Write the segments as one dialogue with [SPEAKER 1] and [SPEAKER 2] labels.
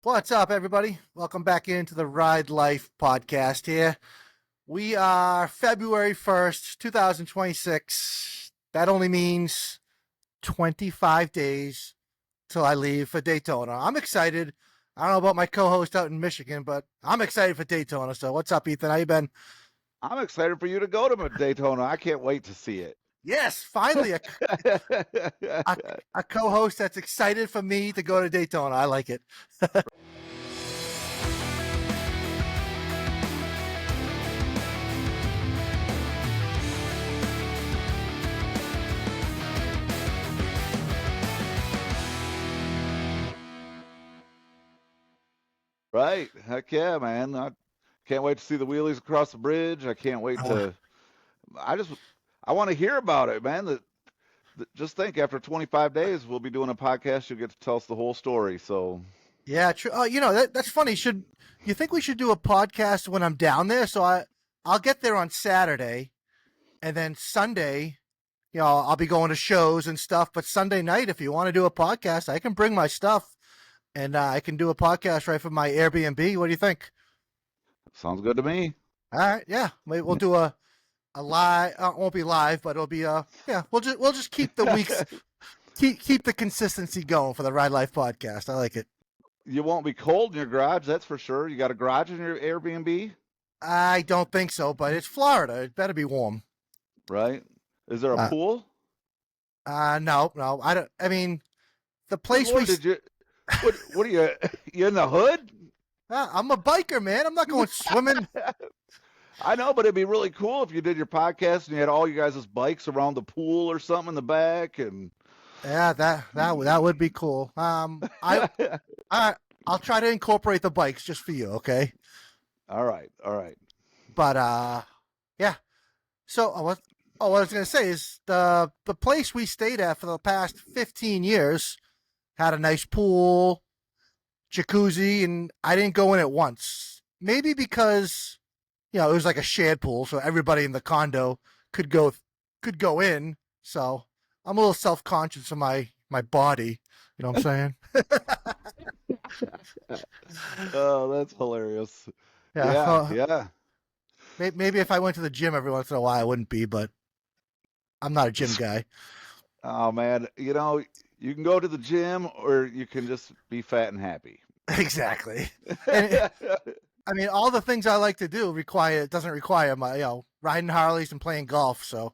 [SPEAKER 1] What's up, everybody? Welcome back into the Ride Life podcast here. We are February 1st, 2026. That only means 25 days till I leave for Daytona. I'm excited. I don't know about my co-host out in Michigan, but I'm excited for Daytona. So what's up, Ethan? How you been?
[SPEAKER 2] I'm excited for you to go to Daytona. I can't wait to see it.
[SPEAKER 1] Yes, finally a, a co-host that's excited for me to go to Daytona. I like it.
[SPEAKER 2] Right. Heck yeah, man. I can't wait to see the wheelies across the bridge. I can't wait
[SPEAKER 1] Uh,
[SPEAKER 2] to I just I want to hear about it, man. Just think after 25 days we'll be doing a podcast. You'll get to tell us the whole story. So,
[SPEAKER 1] Yeah, true. Oh, that's funny. Should you think we should do a podcast when I'm down there? I'll get there on Saturday, and then Sunday, I'll be going to shows and stuff. But Sunday night, if you want to do a podcast, I can bring my stuff, and I can do a podcast right from my Airbnb. What do you think?
[SPEAKER 2] sounds good to me.
[SPEAKER 1] All right, yeah, maybe we'll do a live. It won't be live, but it'll be yeah. We'll just keep the weeks keep the consistency going for the Ride Life podcast. I like it.
[SPEAKER 2] You won't be cold in your garage, that's for sure. You got a garage in your Airbnb,
[SPEAKER 1] I don't think so, but it's Florida. It better be warm.
[SPEAKER 2] right? Is there a
[SPEAKER 1] Uh,
[SPEAKER 2] pool?
[SPEAKER 1] no, I don't. I mean, the
[SPEAKER 2] Good
[SPEAKER 1] place
[SPEAKER 2] Lord, did you what are you you in the hood?
[SPEAKER 1] I'm a biker, man. I'm not going swimming.
[SPEAKER 2] I know, but it'd be really cool if you did your podcast and you had all you guys' bikes around the pool or something in the back. And
[SPEAKER 1] Yeah, that would be cool. I I'll try to incorporate the bikes just for you, okay?
[SPEAKER 2] all right, all right.
[SPEAKER 1] But yeah. So what I was gonna say is the place we stayed at for the past 15 years had a nice pool, jacuzzi, and I didn't go in it once. Maybe because it was like a shared pool, so everybody in the condo could go could go in. So I'm a little self conscious of my body. You know what I'm saying?
[SPEAKER 2] Oh, that's hilarious.
[SPEAKER 1] Yeah.
[SPEAKER 2] Yeah, yeah.
[SPEAKER 1] Maybe if I went to the gym every once in a while, I wouldn't be, but I'm not a gym guy.
[SPEAKER 2] Oh man, you can go to the gym or you can just be fat and happy.
[SPEAKER 1] Exactly. And I mean, all the things I like to do doesn't require my riding Harleys and playing golf. So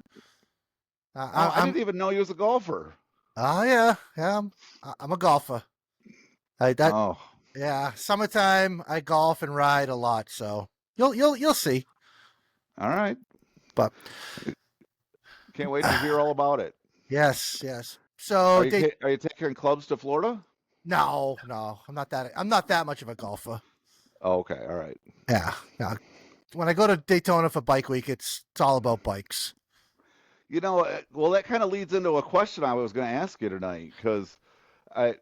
[SPEAKER 2] Oh, I
[SPEAKER 1] I'm
[SPEAKER 2] didn't even know you was a golfer.
[SPEAKER 1] oh yeah, I'm a golfer. That
[SPEAKER 2] Oh,
[SPEAKER 1] Yeah, summertime I golf and ride a lot, so you'll see.
[SPEAKER 2] all right.
[SPEAKER 1] But
[SPEAKER 2] Can't wait to hear all about it.
[SPEAKER 1] yes. So
[SPEAKER 2] Are you taking clubs to Florida?
[SPEAKER 1] no, I'm not that much of a golfer.
[SPEAKER 2] Oh, okay, all right.
[SPEAKER 1] Yeah, yeah. When I go to Daytona for Bike Week, it's all about bikes.
[SPEAKER 2] Well, that kind of leads into a question I was going to ask you tonight because I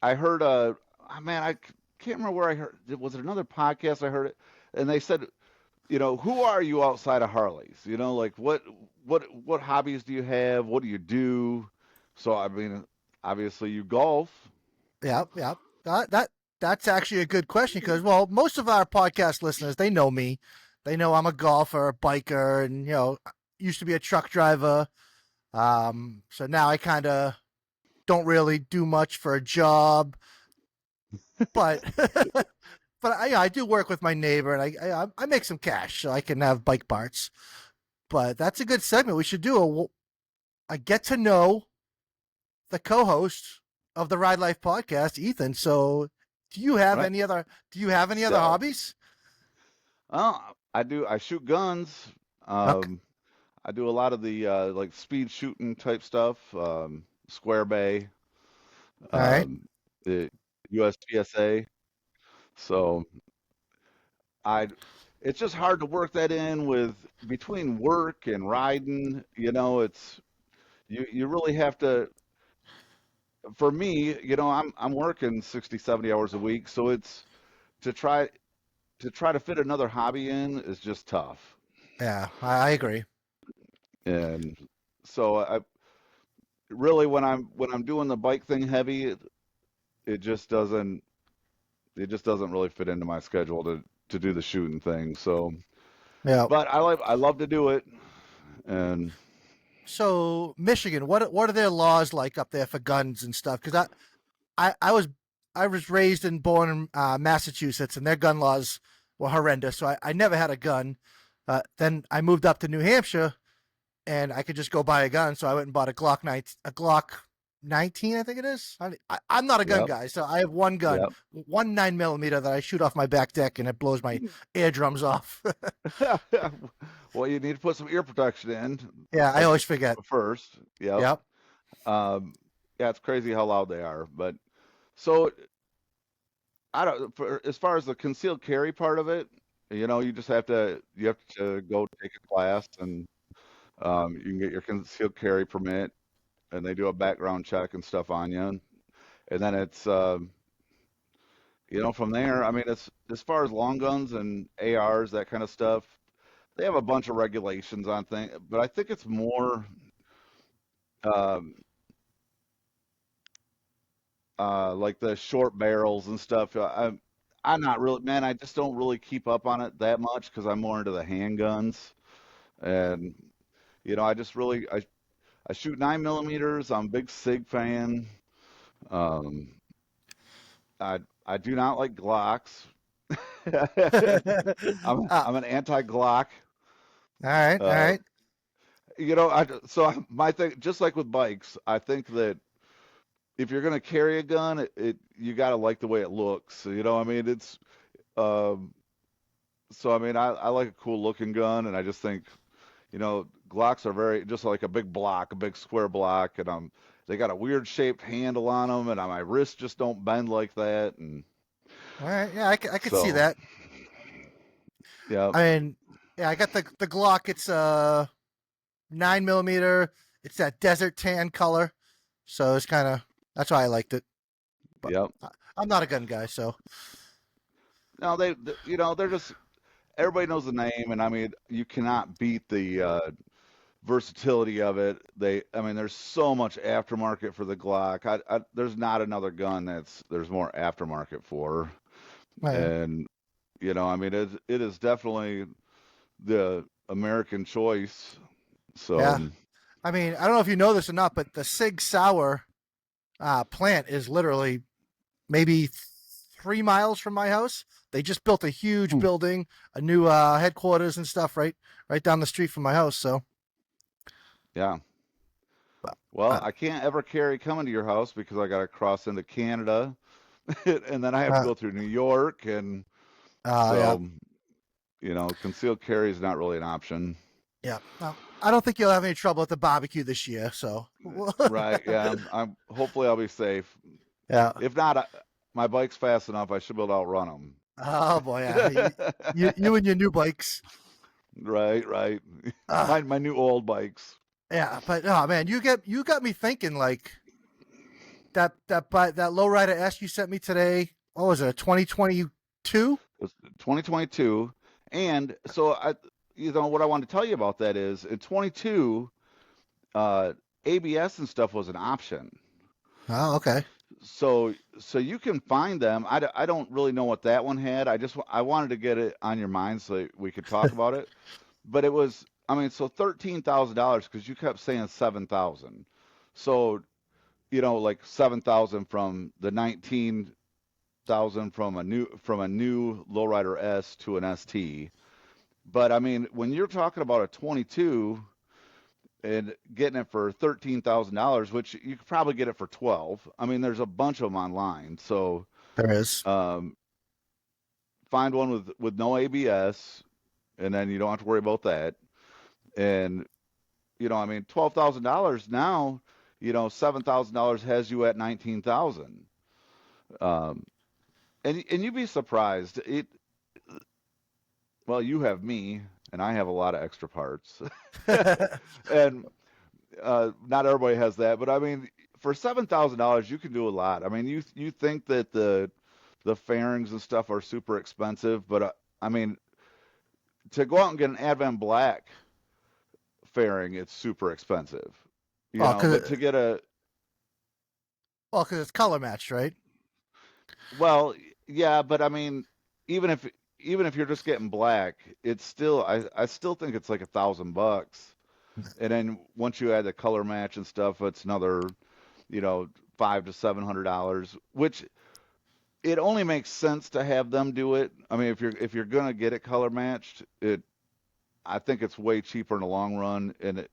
[SPEAKER 2] I heard man, can't remember where I heard. Was it another podcast? I heard it, and they said, who are you outside of Harleys? Like what hobbies do you have? What do you do? So I mean, obviously you golf.
[SPEAKER 1] Yeah. That's actually a good question because most of our podcast listeners they know me, they know I'm a golfer, a biker, and used to be a truck driver. So now I kind of don't really do much for a job, but but I do work with my neighbor and I make some cash so I can have bike parts. But that's a good segment. We should do a get to know the co-host of the Ride Life podcast, Ethan. So, do you have
[SPEAKER 2] Right.
[SPEAKER 1] any other? Do you have any other
[SPEAKER 2] So,
[SPEAKER 1] hobbies?
[SPEAKER 2] I do. I shoot guns.
[SPEAKER 1] Okay.
[SPEAKER 2] Um, I do a lot of the like speed shooting type stuff. Square bay.
[SPEAKER 1] All right.
[SPEAKER 2] Um, the USPSA. So I it's just hard to work that in with between work and riding, it's you really have to for me, I'm working 60, 70 hours a week, so it's to try to fit another hobby in is just tough.
[SPEAKER 1] Yeah, I agree.
[SPEAKER 2] And so I really when I'm doing the bike thing heavy, it just doesn't it just doesn't really fit into my schedule to do the shooting thing. So,
[SPEAKER 1] Yeah.
[SPEAKER 2] but I love to do it, and
[SPEAKER 1] So Michigan, what are their laws like up there for guns and stuff? Because I was raised and born in Massachusetts, and their gun laws were horrendous. So I never had a gun. Then I moved up to New Hampshire, and I could just go buy a gun. So I went and bought a Glock 19, I think it is. I'm not a gun
[SPEAKER 2] yep,
[SPEAKER 1] guy, so I have one gun,
[SPEAKER 2] yep.
[SPEAKER 1] one 9mm that I shoot off my back deck, and it blows my eardrums off.
[SPEAKER 2] Well, you need to put some ear protection in,
[SPEAKER 1] Yeah, I
[SPEAKER 2] like
[SPEAKER 1] always forget.
[SPEAKER 2] first. Yep.
[SPEAKER 1] Yep.
[SPEAKER 2] Yeah, it's crazy how loud they are. But so I don't. As far as the concealed carry part of it, you have to go take a class, and you can get your concealed carry permit, and they do a background check and stuff on you, and then it's from there. I mean, it's as far as long guns and ARs, that kind of stuff. They have a bunch of regulations on things, but I think it's more um, like the short barrels and stuff. I'm not really, man. I just don't really keep up on it that much because I'm more into the handguns, and I just really I shoot 9mm. I'm a big Sig fan. Um, I do not like Glocks.
[SPEAKER 1] Ah,
[SPEAKER 2] I'm an anti-Glock.
[SPEAKER 1] all right, all
[SPEAKER 2] Uh,
[SPEAKER 1] right.
[SPEAKER 2] my thing, just like with bikes, I think that if you're gonna carry a gun, you gotta like the way it looks. I mean, um, I mean, I like a cool looking gun, and I just think, Glocks are very just like a big block, a big square block, and they got a weird shaped handle on them, and my wrists just don't bend like that, and
[SPEAKER 1] All right. Yeah, I could see
[SPEAKER 2] so
[SPEAKER 1] that.
[SPEAKER 2] yeah,
[SPEAKER 1] I mean, yeah, I got the Glock. It's 9mm. It's that desert tan color, so it's kind of that's why I liked it. But
[SPEAKER 2] yep.
[SPEAKER 1] I'm not a gun guy, so
[SPEAKER 2] No, they're just everybody knows the name, and I mean, you cannot beat the versatility of it. I mean, there's so much aftermarket for the Glock. There's not another gun there's more aftermarket for,
[SPEAKER 1] yeah,
[SPEAKER 2] and I mean, it is definitely the American choice. So,
[SPEAKER 1] yeah. I mean, I don't know if you know this or not, but the Sig Sauer plant is literally maybe 3 miles from my house. They just built a huge
[SPEAKER 2] hmm,
[SPEAKER 1] building, a new headquarters and stuff right down the street from my house. So,
[SPEAKER 2] yeah.
[SPEAKER 1] but,
[SPEAKER 2] Well,
[SPEAKER 1] uh,
[SPEAKER 2] I can't ever carry coming to your house because I got to cross into Canada, and then I have to
[SPEAKER 1] uh,
[SPEAKER 2] go through New York, and
[SPEAKER 1] yeah,
[SPEAKER 2] so concealed carry is not really an option.
[SPEAKER 1] yeah. No, I don't think you'll have any trouble at the barbecue this year. So,
[SPEAKER 2] Right? Yeah. I'm hopefully I'll be safe.
[SPEAKER 1] yeah.
[SPEAKER 2] If not, my bike's fast enough. I should be able to outrun
[SPEAKER 1] Oh boy, yeah.
[SPEAKER 2] them.
[SPEAKER 1] You and your new bikes.
[SPEAKER 2] Right, right.
[SPEAKER 1] Uh,
[SPEAKER 2] My new old bikes.
[SPEAKER 1] yeah, but oh man, you got me thinking like that lowrider S you sent me today. What was it? 2022?
[SPEAKER 2] It's 2022, and so what I want to tell you about that is in 22, uh, ABS and stuff was an option.
[SPEAKER 1] Oh, okay.
[SPEAKER 2] So you can find them. I don't really know what that one had. I wanted to get it on your mind so we could talk about it. But it was, I mean, so $13,000 because you kept saying 7,000. So, like 7,000 from the 19,000 from a new lowrider S to an ST. But I mean, when you're talking about a 22 and getting it for $13,000, which you could probably get it for 12. I mean, there's a bunch of them online. So,
[SPEAKER 1] There is.
[SPEAKER 2] um, find one with no ABS, and then you don't have to worry about that. And I mean, $12,000 now, $7,000 has you at 19,000. Um, and you'd be surprised. Well, you have me, and I have a lot of extra parts, and not everybody has that. But I mean, for $7,000, you can do a lot. I mean, you think that the fairings and stuff are super expensive, but I mean, to go out and get an Advent Black fairing, it's super expensive.
[SPEAKER 1] well,
[SPEAKER 2] But
[SPEAKER 1] cause
[SPEAKER 2] to get a
[SPEAKER 1] well, cause it's color matched, right?
[SPEAKER 2] well, Yeah, but I mean, even if even if you're just getting black, it's still I still think it's like $1,000. And then once you add the color match and stuff, it's another, you know, $500 to $700, which it only makes sense to have them do it. I mean, if you're gonna get it color matched, it I think it's way cheaper in the long run. And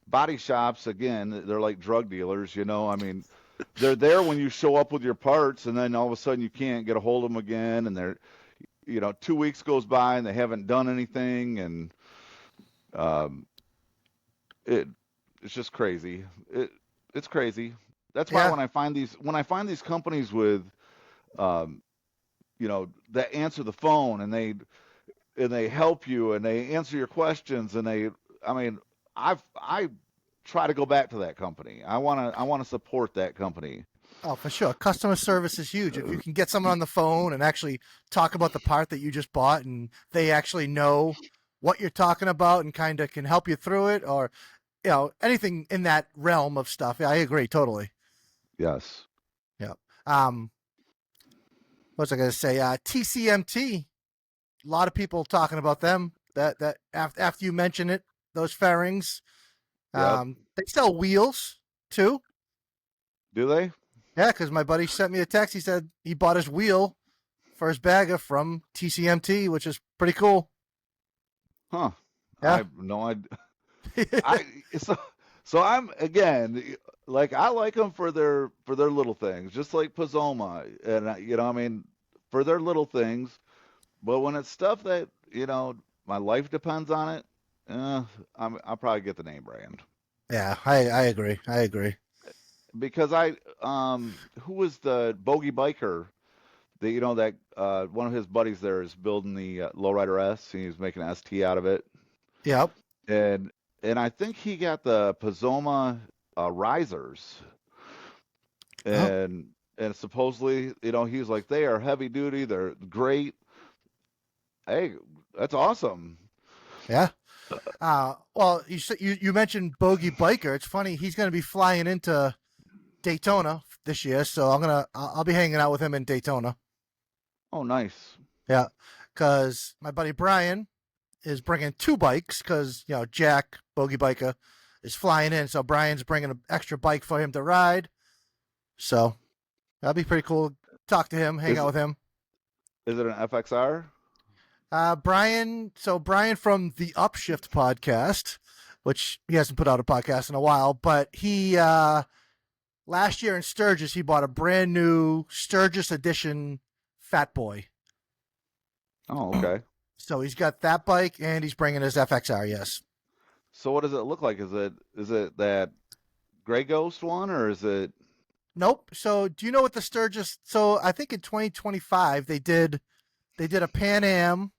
[SPEAKER 2] body shops, again, they're like drug dealers, you know. I mean, they're there when you show up with your parts, and then all of a sudden you can't get a hold of them again, and they're, you know, 2 weeks goes by and they haven't done anything, and um, it it's just crazy. It's crazy. That's why
[SPEAKER 1] Yeah.
[SPEAKER 2] when I find these companies with um, you know, that answer the phone, and they help you and they answer your questions, and they, I mean, I try to go back to that company. I want to support that company.
[SPEAKER 1] Oh, for sure. Customer service is huge. If you can get someone on the phone and actually talk about the part that you just bought and they actually know what you're talking about and kind of can help you through it, or, anything in that realm of stuff. Yeah, I agree totally.
[SPEAKER 2] Yes.
[SPEAKER 1] Yeah. Um, what was I going to say? TCMT. A lot of people talking about them. That after you mention it, those fairings.
[SPEAKER 2] Yep.
[SPEAKER 1] They sell wheels too.
[SPEAKER 2] Do they?
[SPEAKER 1] Yeah, because my buddy sent me a text. He said he bought his wheel for his bagger from TCMT, which is pretty cool.
[SPEAKER 2] Huh.
[SPEAKER 1] Yeah.
[SPEAKER 2] I no I so so I'm again, like, I like them for their little things, just like Pozoma, and you know, I mean, for their little things. But when it's stuff that, you know, my life depends on it, I'll probably get the name brand.
[SPEAKER 1] Yeah, I agree. I agree.
[SPEAKER 2] Because who was the bogey biker? The, you know, that one of his buddies there is building the lowrider S, and he's making an ST out of it,
[SPEAKER 1] Yep.
[SPEAKER 2] and I think he got the Pozoma risers,
[SPEAKER 1] Oh,
[SPEAKER 2] and supposedly, you know, he's like, they are heavy duty, they're great. Hey, that's awesome.
[SPEAKER 1] yeah. Well, you mentioned Bogey Biker. It's funny. He's going to be flying into Daytona this year, so I'll be hanging out with him in Daytona.
[SPEAKER 2] Oh, nice.
[SPEAKER 1] Yeah, because my buddy Brian is bringing two bikes because Jack Bogey Biker is flying in, so Brian's bringing an extra bike for him to ride. So that'll be pretty cool. Talk to him, hang
[SPEAKER 2] Is
[SPEAKER 1] out with him.
[SPEAKER 2] is it an FXR?
[SPEAKER 1] Brian from the Upshift podcast, which he hasn't put out a podcast in a while, but he last year in Sturgis he bought a brand new Sturgis edition Fat Boy.
[SPEAKER 2] Oh, okay.
[SPEAKER 1] So he's got that bike and he's bringing his FXR. Yes.
[SPEAKER 2] So what does it look like? Is it that Gray Ghost one, or is it?
[SPEAKER 1] Nope. So do you know what the Sturgis? So I think in 2025 they did a Pan Am,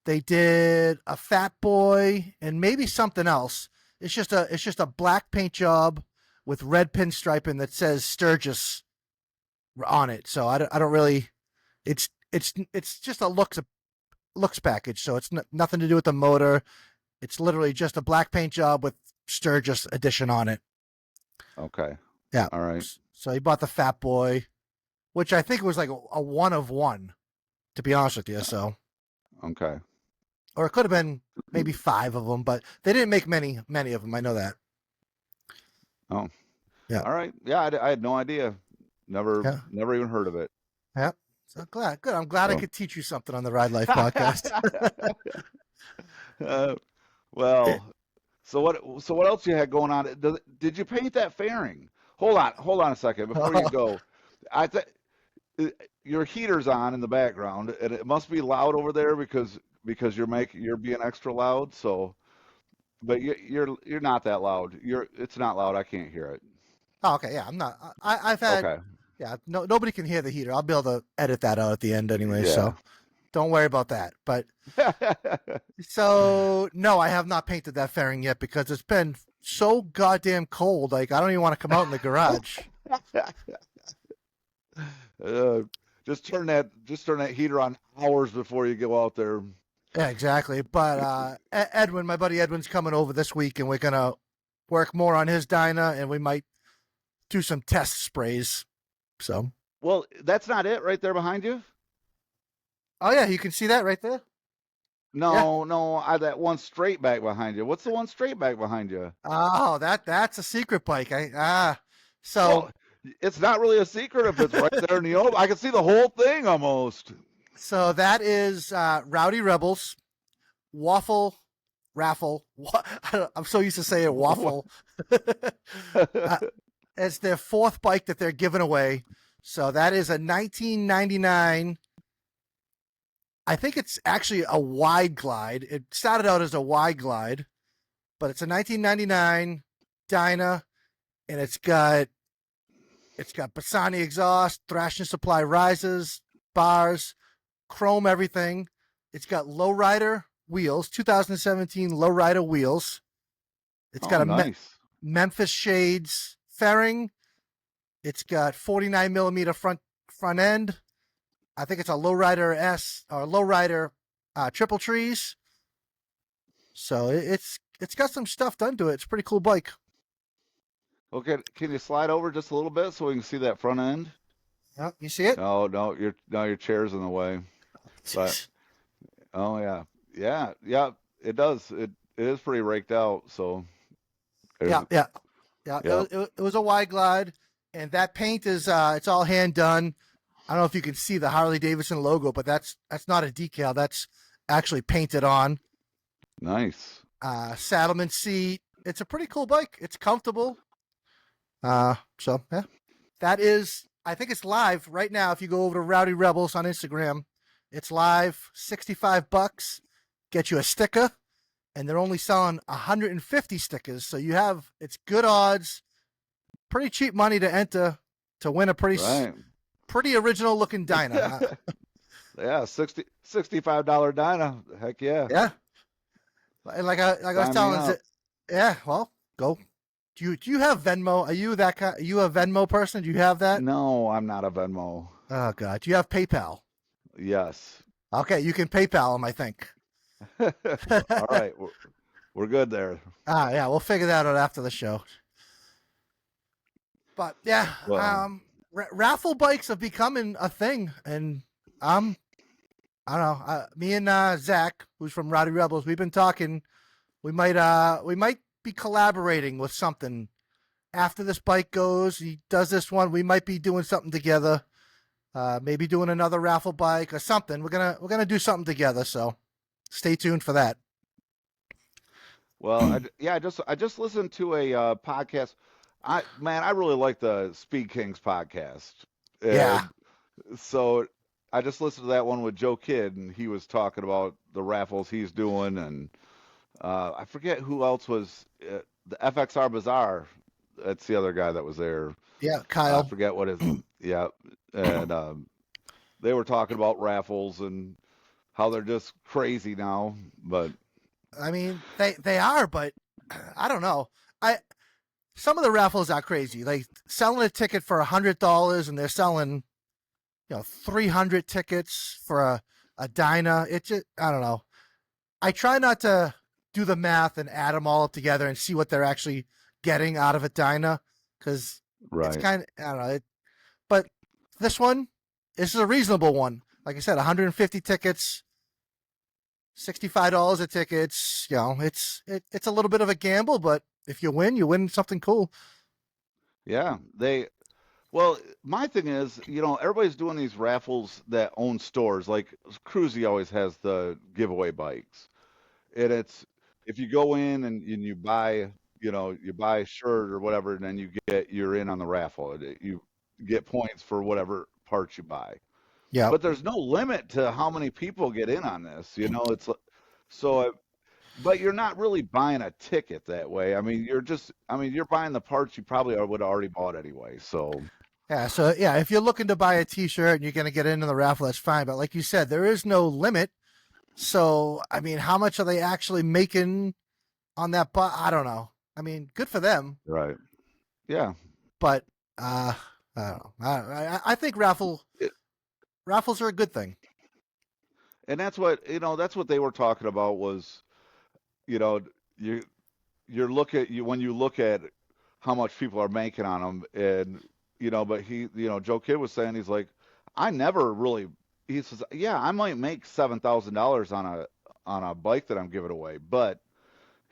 [SPEAKER 1] they did a Fat Boy, and maybe something else. It's just a black paint job with red pinstriping that says Sturgis on it. So I don't really. It's just a looks package. So it's nothing to do with the motor. It's literally just a black paint job with Sturgis edition on it.
[SPEAKER 2] Okay.
[SPEAKER 1] Yeah.
[SPEAKER 2] All right.
[SPEAKER 1] So he bought the Fat Boy, which I think was like a one of one, to be honest with you. So,
[SPEAKER 2] Okay.
[SPEAKER 1] or it could have been maybe five of them, but they didn't make many of them. I know that.
[SPEAKER 2] Oh.
[SPEAKER 1] Yeah.
[SPEAKER 2] All right. Yeah, I had no idea.
[SPEAKER 1] Yeah.
[SPEAKER 2] Never even heard of it.
[SPEAKER 1] Yeah. So glad. Good. I'm glad I
[SPEAKER 2] So.
[SPEAKER 1] could teach you something on the Ride Life podcast.
[SPEAKER 2] uh, well, so what else you had going on? Did you paint that fairing? Hold on a second before you go. I think your heater's on in the background, and it must be loud over there because you're being extra loud. So, but you're not that loud. It's not loud. I can't hear it.
[SPEAKER 1] Oh, okay. Yeah. I'm not. I've had.
[SPEAKER 2] Okay.
[SPEAKER 1] Yeah. No. Nobody can hear the heater. I'll be able to edit that out at the end anyway.
[SPEAKER 2] Yeah.
[SPEAKER 1] So don't worry about that. But so no, I have not painted that fairing yet because it's been so goddamn cold. Like I don't even want to come out in the garage.
[SPEAKER 2] uh, just turn that heater on hours before you go out there.
[SPEAKER 1] Yeah, exactly. But Edwin, my buddy Edwin's coming over this week, and we're gonna work more on his dyna, and we might do some test sprays. So
[SPEAKER 2] Well, that's not it right there behind you.
[SPEAKER 1] Oh yeah, you can see that right there. Yeah.
[SPEAKER 2] No, no, that one straight back behind you. What's the one straight back behind you?
[SPEAKER 1] Oh, that's a secret bike. So
[SPEAKER 2] Well, it's not really a secret if it's right there in the open. I can see the whole thing almost.
[SPEAKER 1] so that is Rowdy Rebels waffle raffle. I'm so used to saying waffle. uh, it's their fourth bike that they're giving away. So that is a 1999. I think it's actually a wide glide. It started out as a wide glide, but it's a 1999 Dyna, and it's got Bassani exhaust, Thrashing Supply risers, bars, chrome everything. It's got lowrider wheels, 2017 lowrider wheels. It's
[SPEAKER 2] Oh,
[SPEAKER 1] got a
[SPEAKER 2] nice.
[SPEAKER 1] Memphis shades fairing. It's got 49 millimeter front end. I think it's a lowrider S or lowrider triple trees. So it's got some stuff done to it. It's a pretty cool bike.
[SPEAKER 2] Okay, can you slide over just a little bit so we can see that front end?
[SPEAKER 1] Yeah, you see it?
[SPEAKER 2] No, your chair's in the way. But oh yeah, yeah, yeah. It does. It is pretty raked out. So there's
[SPEAKER 1] Yeah, yeah, yeah.
[SPEAKER 2] yeah,
[SPEAKER 1] It was a wide glide, and that paint is it's all hand done. I don't know if you can see the Harley Davidson logo, but that's not a decal. That's actually painted on.
[SPEAKER 2] nice.
[SPEAKER 1] Saddleman seat. It's a pretty cool bike. It's comfortable. So yeah, that is. I think it's live right now. If you go over to Rowdy Rebels on Instagram, it's live. $65. Get you a sticker, and they're only selling 150 stickers. So it's good odds, pretty cheap money to enter to win a
[SPEAKER 2] Right.
[SPEAKER 1] pretty original looking Dyna.
[SPEAKER 2] Yeah, $65 Dyna. Heck yeah.
[SPEAKER 1] Yeah, and like I was
[SPEAKER 2] Sign me
[SPEAKER 1] telling,
[SPEAKER 2] up.
[SPEAKER 1] yeah. Well, go. Do you have Venmo? Are you that kind? Are you a Venmo person? Do you have that?
[SPEAKER 2] No, I'm not a Venmo.
[SPEAKER 1] Oh God, do you have PayPal?
[SPEAKER 2] Yes.
[SPEAKER 1] Okay, you can PayPal them, I think.
[SPEAKER 2] All right, we're good there.
[SPEAKER 1] Yeah, we'll figure that out after the show. But yeah,
[SPEAKER 2] Well,
[SPEAKER 1] raffle bikes are becoming a thing, and I'm I don't know. Me and Zach, who's from Rowdy Rebels, we've been talking. We might be collaborating with something after this bike goes. He does this one. We might be doing something together. Maybe doing another raffle bike or something. We're gonna do something together. So stay tuned for that.
[SPEAKER 2] well, yeah, I just listened to a podcast. I really like the Speed Kings podcast,
[SPEAKER 1] Yeah,
[SPEAKER 2] and so I just listened to that one with Joe Kidd, and he was talking about the raffles he's doing, and I forget who else was the FXR Bazaar. That's the other guy that was there.
[SPEAKER 1] yeah,
[SPEAKER 2] I
[SPEAKER 1] Kyle.
[SPEAKER 2] forget what his yeah, and they were talking about raffles and how they're just crazy now. But
[SPEAKER 1] I mean, they are, but I don't know. I Some of the raffles are crazy. Like selling a ticket for $100, and they're selling 300 tickets for a Dyna. It just I don't know. I try not to do the math and add them all up together and see what they're actually getting out of a Dyna because it's
[SPEAKER 2] right,
[SPEAKER 1] kind of I don't know. But this is a reasonable one. Like I said, 150 tickets, $65 a tickets. It's a little bit of a gamble, but if you win something cool.
[SPEAKER 2] yeah, they well, my thing is, everybody's doing these raffles that own stores. Like Cruzy always has the giveaway bikes, and it's if you go in and you buy, you buy a shirt or whatever, and then you're in on the raffle. You get points for whatever parts you buy.
[SPEAKER 1] Yeah,
[SPEAKER 2] But there's no limit to how many people get in on this. So, but you're not really buying a ticket that way. You're buying the parts you probably would have already bought anyway. So,
[SPEAKER 1] yeah. So yeah, if you're looking to buy a T-shirt and you're gonna get into the raffle, that's fine. But like you said, there is no limit. So I mean, how much are they actually making on that? But I don't know. I mean, good for them,
[SPEAKER 2] right. Yeah.
[SPEAKER 1] but uh, I don't know. I think
[SPEAKER 2] It,
[SPEAKER 1] raffles are a good thing.
[SPEAKER 2] and that's what they were talking about was, you know, you, when you look at how much people are making on them and, but Joe Kidd was saying, he's like, I never really, he says, yeah, I might make $7,000 on a bike that I'm giving away, but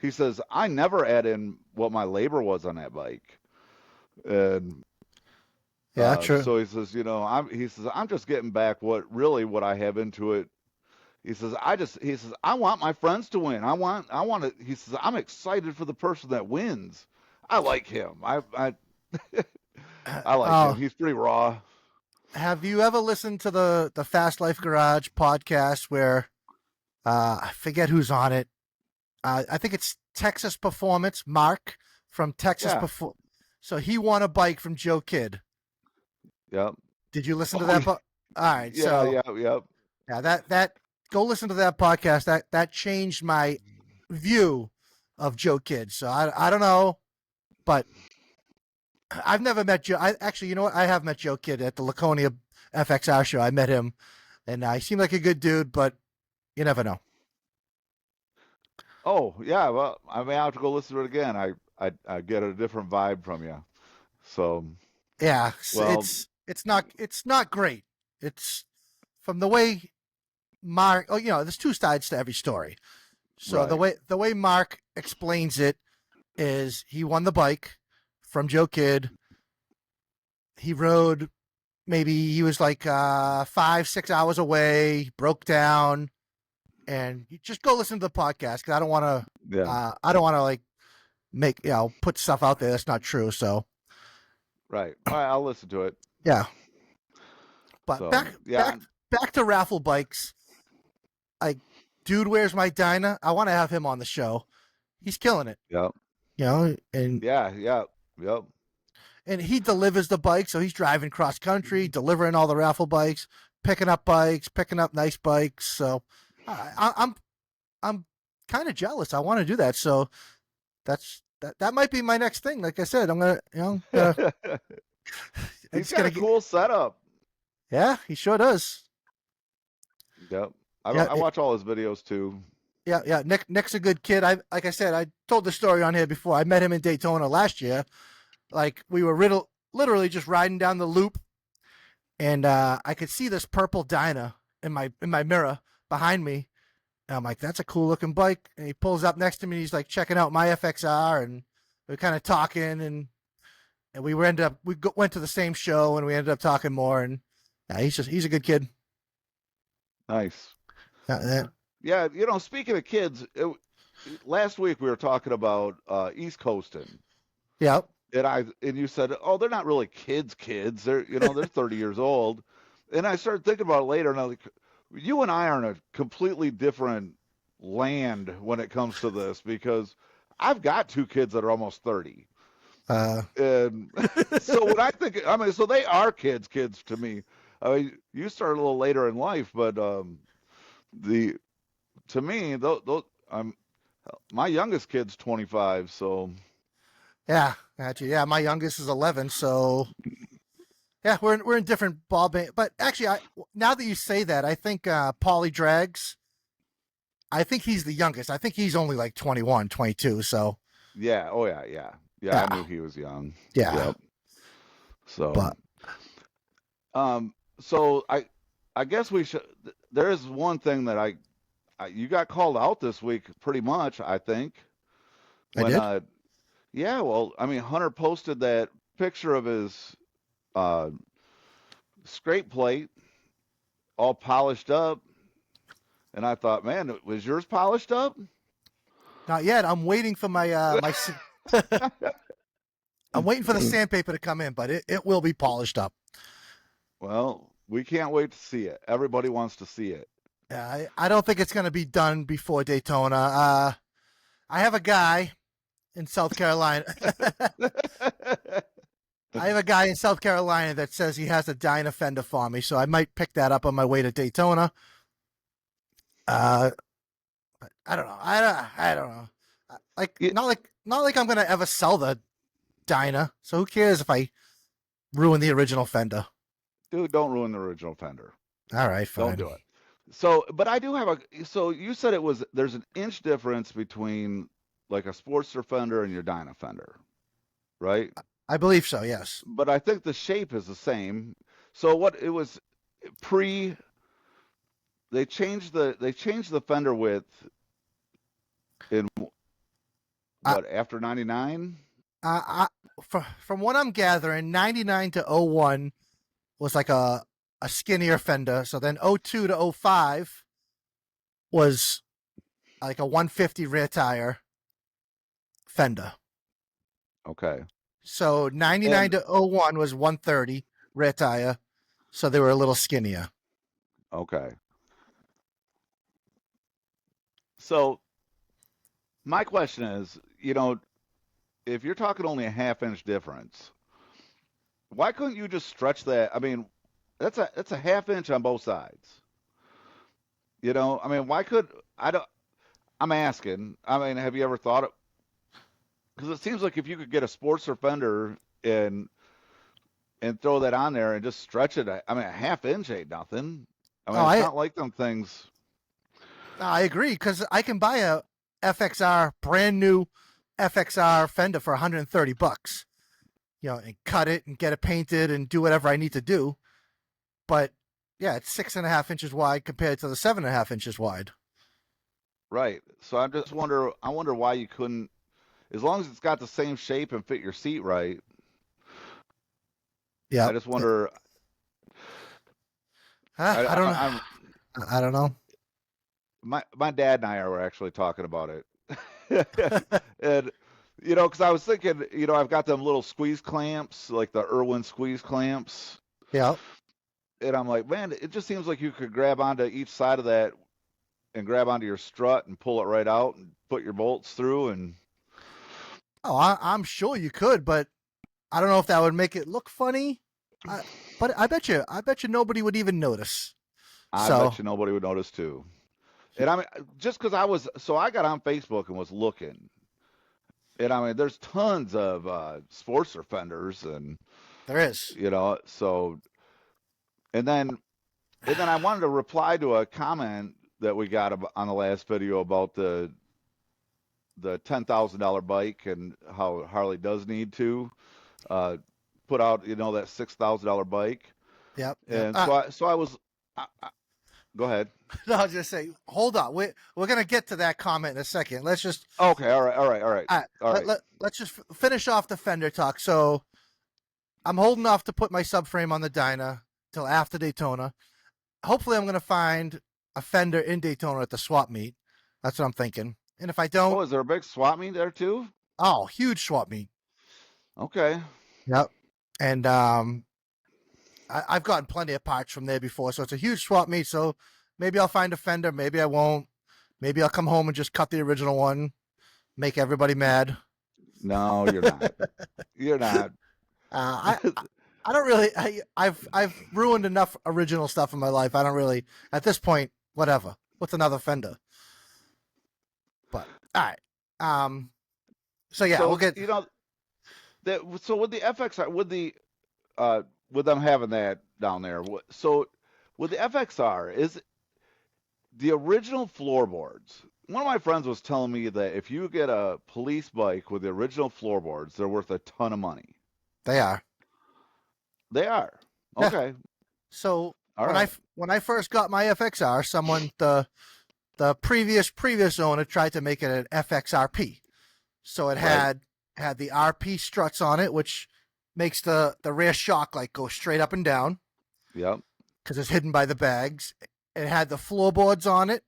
[SPEAKER 2] he says I never add in what my labor was on that bike, and
[SPEAKER 1] Yeah, true.
[SPEAKER 2] so he says, he says I'm just getting back what I have into it. He says I want my friends to win. I want to. He says I'm excited for the person that wins. I like him. I like him.
[SPEAKER 1] Oh,
[SPEAKER 2] He's pretty raw.
[SPEAKER 1] have you ever listened to the Fast Life Garage podcast where I forget who's on it? I think it's Texas Performance, Mark from Texas
[SPEAKER 2] Yeah.
[SPEAKER 1] Perform. So he won a bike from Joe Kidd.
[SPEAKER 2] Yep.
[SPEAKER 1] Did you listen to
[SPEAKER 2] Oh,
[SPEAKER 1] that? All right,
[SPEAKER 2] yeah.
[SPEAKER 1] so
[SPEAKER 2] Yeah. Yep.
[SPEAKER 1] yeah, that go listen to that podcast. That changed my view of Joe Kidd. So I don't know, but I've never met Joe. I actually, you know what? I have met Joe Kidd at the Laconia FXR show. I met him, and he seemed like a good dude, but you never know.
[SPEAKER 2] Oh, yeah. Well, I may have to go listen to it again. I get a different vibe from you. So,
[SPEAKER 1] Yeah,
[SPEAKER 2] well,
[SPEAKER 1] it's not great. It's from the way Mark. Oh, there's two sides to every story. So
[SPEAKER 2] right.
[SPEAKER 1] the way Mark explains it is he won the bike from Joe Kidd. He rode maybe he was like 5-6 hours away, broke down, and you just go listen to the podcast because
[SPEAKER 2] Yeah.
[SPEAKER 1] I don't want to like make put stuff out there that's not true. So
[SPEAKER 2] Right. All right. I'll listen to it.
[SPEAKER 1] yeah, but
[SPEAKER 2] So, yeah.
[SPEAKER 1] back to raffle bikes. Like, dude, where's my Dyna? I want to have him on the show. He's killing it,
[SPEAKER 2] Yep.
[SPEAKER 1] and
[SPEAKER 2] Yeah. Yeah. Yep.
[SPEAKER 1] he delivers the bike, so he's driving cross country, delivering all the raffle bikes, picking up nice bikes. So I'm kind of jealous. I want to do that. So that might be my next thing. Like I said, I'm gonna
[SPEAKER 2] He's got a cool setup.
[SPEAKER 1] Yeah, he sure does.
[SPEAKER 2] Yep.
[SPEAKER 1] Yeah,
[SPEAKER 2] I watch all his videos too.
[SPEAKER 1] yeah. Nick's a good kid. Like I said, I told the story on here before. I met him in Daytona last year. Like we were literally just riding down the loop, and I could see this purple Dyna in my mirror behind me. And I'm like, that's a cool looking bike. And he pulls up next to me. And he's like checking out my FXR, and we're kind of talking, and we went to the same show, and we ended up talking more. And yeah, he's a good kid.
[SPEAKER 2] Nice.
[SPEAKER 1] Yeah.
[SPEAKER 2] Yeah. Speaking of kids, last week we were talking about East Coasting.
[SPEAKER 1] Yeah.
[SPEAKER 2] And you said, "Oh, they're not really kids. They're they're 30 years old." And I started thinking about it later, and I was like, "You and I are in a completely different land when it comes to this because I've got two kids that are almost 30." And so when so they are kids to me. I mean, you start a little later in life, but the to me, I'm my youngest kid's 25, so.
[SPEAKER 1] Yeah, actually, yeah. My youngest is 11, so yeah, we're in different ball band. But actually, now that you say that, I think Paulie Drags. I think he's the youngest. I think he's only like 21, 22. So
[SPEAKER 2] Yeah. Oh yeah. Yeah. Yeah. I
[SPEAKER 1] yeah,
[SPEAKER 2] knew he was young.
[SPEAKER 1] yeah.
[SPEAKER 2] Yep. So,
[SPEAKER 1] But
[SPEAKER 2] um, so I guess we should. There is one thing that you got called out this week, pretty much. I think
[SPEAKER 1] I
[SPEAKER 2] when
[SPEAKER 1] did.
[SPEAKER 2] yeah. Well, I mean, Hunter posted that picture of his uh scrape plate all polished up, and I thought, man, was yours polished up?
[SPEAKER 1] Not yet. I'm waiting for my I'm waiting for the sandpaper to come in, but it will be polished up.
[SPEAKER 2] Well, we can't wait to see it. Everybody wants to see it.
[SPEAKER 1] Yeah, I don't think it's going to be done before Daytona. I have a guy in South Carolina. I have a guy in South Carolina that says he has a Dyna fender for me, so I might pick that up on my way to Daytona. I don't know. I don't know. Like
[SPEAKER 2] Yeah.
[SPEAKER 1] not like I'm gonna ever sell the Dyna. So who cares if I ruin the original fender?
[SPEAKER 2] Dude, don't ruin the original fender.
[SPEAKER 1] All right, fine.
[SPEAKER 2] Don't do it. So, but I do have so you said there's an inch difference between like a Sportster fender and your Dyna fender, right?
[SPEAKER 1] I believe so. Yes.
[SPEAKER 2] But I think the shape is the same. So what it was pre they changed the fender width in
[SPEAKER 1] I,
[SPEAKER 2] what, after 99?
[SPEAKER 1] from what I'm gathering, 99 to '01 was like a skinnier fender. So then '02 to '05 was like a 150 rear tire fender.
[SPEAKER 2] Okay.
[SPEAKER 1] So 99
[SPEAKER 2] And
[SPEAKER 1] to '01 was 130 rear tire. So they were a little skinnier.
[SPEAKER 2] okay. So my question is, if you're talking only a half inch difference, why couldn't you just stretch that? I mean, that's a half inch on both sides. I mean, why could I don't I'm asking. I mean, have you ever thought it? Because it seems like if you could get a Sportster fender and throw that on there and just stretch it, I mean, a half inch ain't nothing. I
[SPEAKER 1] Oh,
[SPEAKER 2] mean, it's not like them things.
[SPEAKER 1] I agree because I can buy a FXR brand new FXR fender for $130, and cut it and get it painted and do whatever I need to do. But yeah, it's 6.5 inches wide compared to the 7.5 inches wide.
[SPEAKER 2] Right. So I wonder why you couldn't, as long as it's got the same shape and fit your seat right. I
[SPEAKER 1] Yep.
[SPEAKER 2] just wonder.
[SPEAKER 1] I don't know.
[SPEAKER 2] I'm
[SPEAKER 1] I don't know.
[SPEAKER 2] my dad and I were actually talking about it, and because I was thinking, I've got them little squeeze clamps, like the Irwin squeeze clamps,
[SPEAKER 1] Yep.
[SPEAKER 2] and I'm like, man, it just seems like you could grab onto each side of that and grab onto your strut and pull it right out and put your bolts through, and
[SPEAKER 1] Oh, I'm sure you could, but I don't know if that would make it look funny. I, but I bet you nobody would even notice.
[SPEAKER 2] I
[SPEAKER 1] So
[SPEAKER 2] bet you nobody would notice too. And I mean, just because I got on Facebook and was looking, and I mean, there's tons of sports offenders, and
[SPEAKER 1] there is.
[SPEAKER 2] so, and then I wanted to reply to a comment that we got on the last video about the $10,000 bike and how Harley does need to uh, put out, that $6,000 bike,
[SPEAKER 1] Yep. Yep.
[SPEAKER 2] and so I was. Go ahead.
[SPEAKER 1] No, I was just say, hold on. We're gonna get to that comment in a second. Let's just
[SPEAKER 2] Okay, all right, all right, all right,
[SPEAKER 1] all right,
[SPEAKER 2] all right.
[SPEAKER 1] let's just finish off the fender talk. So I'm holding off to put my subframe on the Dyna till after Daytona. Hopefully, I'm gonna find a fender in Daytona at the swap meet. That's what I'm thinking. And if I
[SPEAKER 2] Oh,
[SPEAKER 1] don't,
[SPEAKER 2] is there a big swap meet there too?
[SPEAKER 1] oh, huge swap meet.
[SPEAKER 2] Okay.
[SPEAKER 1] Yep. And I've gotten plenty of parts from there before, so it's a huge swap meet. So maybe I'll find a fender, maybe I won't. Maybe I'll come home and just cut the original one, make everybody mad.
[SPEAKER 2] No, you're not. You're not.
[SPEAKER 1] I don't really. I've ruined enough original stuff in my life. I don't really at this point. Whatever. What's another fender? But all right. So yeah, we'll
[SPEAKER 2] So
[SPEAKER 1] get.
[SPEAKER 2] so with the FXR, with them having that down there, so with the FXR, is the original floorboards. One of my friends was telling me that if you get a police bike with the original floorboards, they're worth a ton of money.
[SPEAKER 1] They are.
[SPEAKER 2] They are.
[SPEAKER 1] Yeah.
[SPEAKER 2] Okay.
[SPEAKER 1] So
[SPEAKER 2] All
[SPEAKER 1] when I
[SPEAKER 2] right.
[SPEAKER 1] when I first got my FXR, someone the previous owner tried to make it an FXRP. So it
[SPEAKER 2] Right.
[SPEAKER 1] had the RP struts on it, which makes the rear shock like go straight up and down
[SPEAKER 2] Yep.
[SPEAKER 1] because it's hidden by the bags. It had the floorboards on it,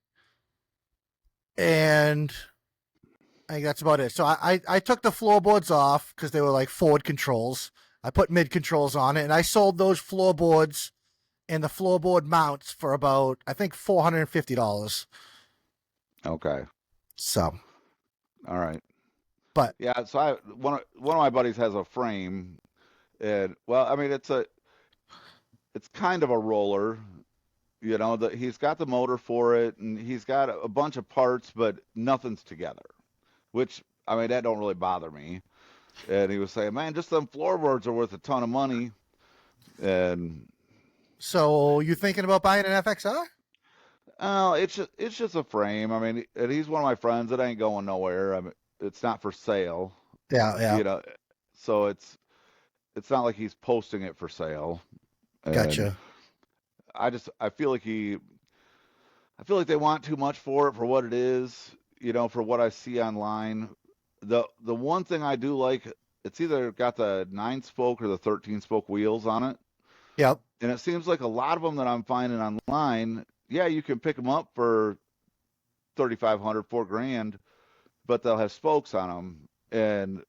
[SPEAKER 1] and I think that's about it. So I took the floorboards off because they were like forward controls. I put mid controls on it, and I sold those floorboards and the floorboard mounts for about I think $450.
[SPEAKER 2] Okay.
[SPEAKER 1] So,
[SPEAKER 2] All right.
[SPEAKER 1] but
[SPEAKER 2] Yeah. So one of my buddies has a frame, and well, I mean, it's kind of a roller. That he's got the motor for it, and he's got a bunch of parts, but nothing's together. Which, I mean, that don't really bother me. And he was saying, man, just them floorboards are worth a ton of money. And
[SPEAKER 1] so you thinking about buying an FXR?
[SPEAKER 2] oh, it's just a frame. I mean, and he's one of my friends. It ain't going nowhere. I mean, it's not for sale.
[SPEAKER 1] Yeah, yeah.
[SPEAKER 2] You know, so it's not like he's posting it for sale. And
[SPEAKER 1] Gotcha.
[SPEAKER 2] I feel like I feel like they want too much for it for what it is, for what I see online. The one thing I do like, it's either got the 9 spoke or the 13 spoke wheels on it.
[SPEAKER 1] Yep.
[SPEAKER 2] And it seems like a lot of them that I'm finding online, yeah, you can pick them up for 3,500, 4 grand, but they'll have spokes on them. And,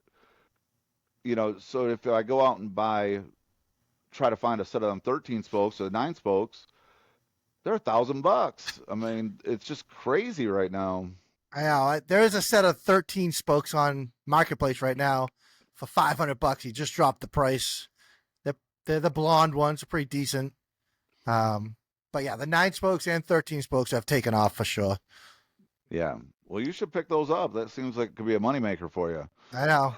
[SPEAKER 2] so if I go out and try to find a set of them 13 spokes or 9 spokes, they're $1,000. I mean, it's just crazy right now.
[SPEAKER 1] I know. There is a set of 13 spokes on Marketplace right now for $500. He just dropped the price. They're the blonde ones, are pretty decent. But yeah, the 9 spokes and 13 spokes have taken off for sure.
[SPEAKER 2] Yeah. Well, you should pick those up. That seems like it could be a moneymaker for you.
[SPEAKER 1] I know.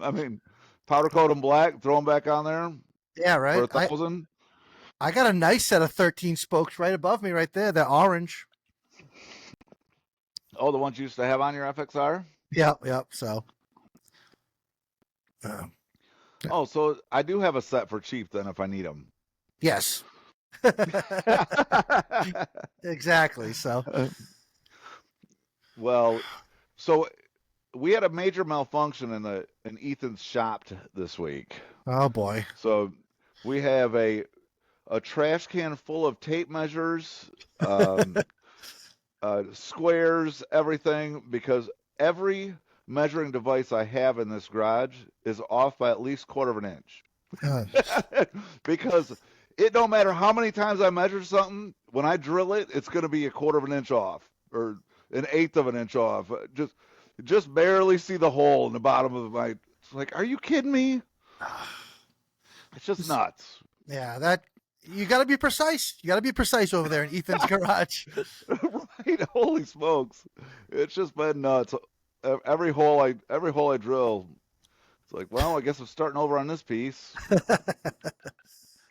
[SPEAKER 2] I mean, powder coat them black, throw them back on there
[SPEAKER 1] Yeah,
[SPEAKER 2] for
[SPEAKER 1] right.
[SPEAKER 2] 1,000.
[SPEAKER 1] I got a nice set of 13 spokes right above me, right there. They're orange.
[SPEAKER 2] Oh, the ones you used to have on your FXR?
[SPEAKER 1] Yep. So, uh,
[SPEAKER 2] Oh, so I do have a set for cheap then if I need them.
[SPEAKER 1] yes, exactly. So,
[SPEAKER 2] Well, so we had a major malfunction in Ethan's shop this week.
[SPEAKER 1] oh boy.
[SPEAKER 2] So we have a trash can full of tape measures, um, squares, everything, because every measuring device I have in this garage is off by at least quarter of an inch.
[SPEAKER 1] Uh,
[SPEAKER 2] Because it don't matter how many times I measure something, when I drill it, it's going to be a quarter of an inch off or an eighth of an inch off. Just barely see the hole in the bottom of my. It's like, are you kidding me? It's just nuts.
[SPEAKER 1] yeah, that you got to be precise. You got to be precise over there in Ethan's garage.
[SPEAKER 2] Right? Holy smokes! It's just been nuts. Every hole I drill, it's like, well, I guess I'm starting over on this piece.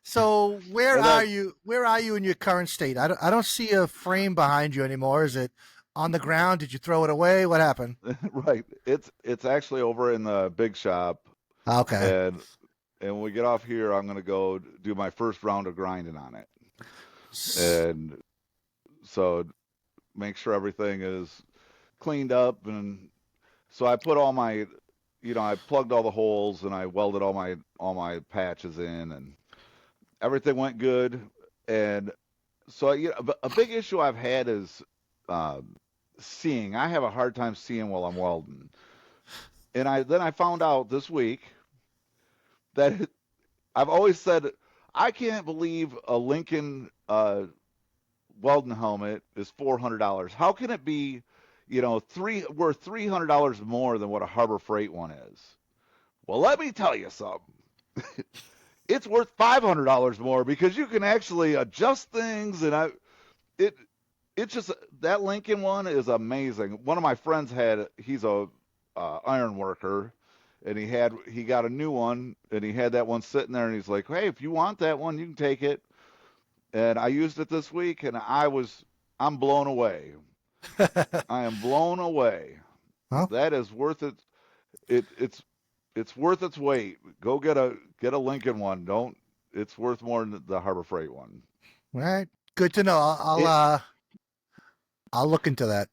[SPEAKER 1] So, where
[SPEAKER 2] And
[SPEAKER 1] are
[SPEAKER 2] then,
[SPEAKER 1] you? Where are you in your current state? I don't see a frame behind you anymore. Is it on the ground? Did you throw it away? What happened?
[SPEAKER 2] right? It's actually over in the big shop,
[SPEAKER 1] Okay.
[SPEAKER 2] and when we get off here, I'm gonna go do my first round of grinding on it, and so make sure everything is cleaned up. And so I put all my, I plugged all the holes and I welded all my patches in, and everything went good. And so a big issue I've had is seeing. I have a hard time seeing while I'm welding, and I found out this week that I've always said I can't believe a Lincoln welding helmet is $400. How can it be, worth $300 more than what a Harbor Freight one is? Well, let me tell you something. It's worth $500 more because you can actually adjust things, and it it's just that Lincoln one is amazing. One of my friends he's a iron worker, and he got a new one, and he had that one sitting there, and he's like, hey, if you want that one, you can take it. And I used it this week, and I'm blown away. I am blown away.
[SPEAKER 1] Well,
[SPEAKER 2] That is worth it. It's worth its weight. Go get a Lincoln one. Don't. It's worth more than the Harbor Freight one.
[SPEAKER 1] all right. Good to know.
[SPEAKER 2] It,
[SPEAKER 1] I'll look into that.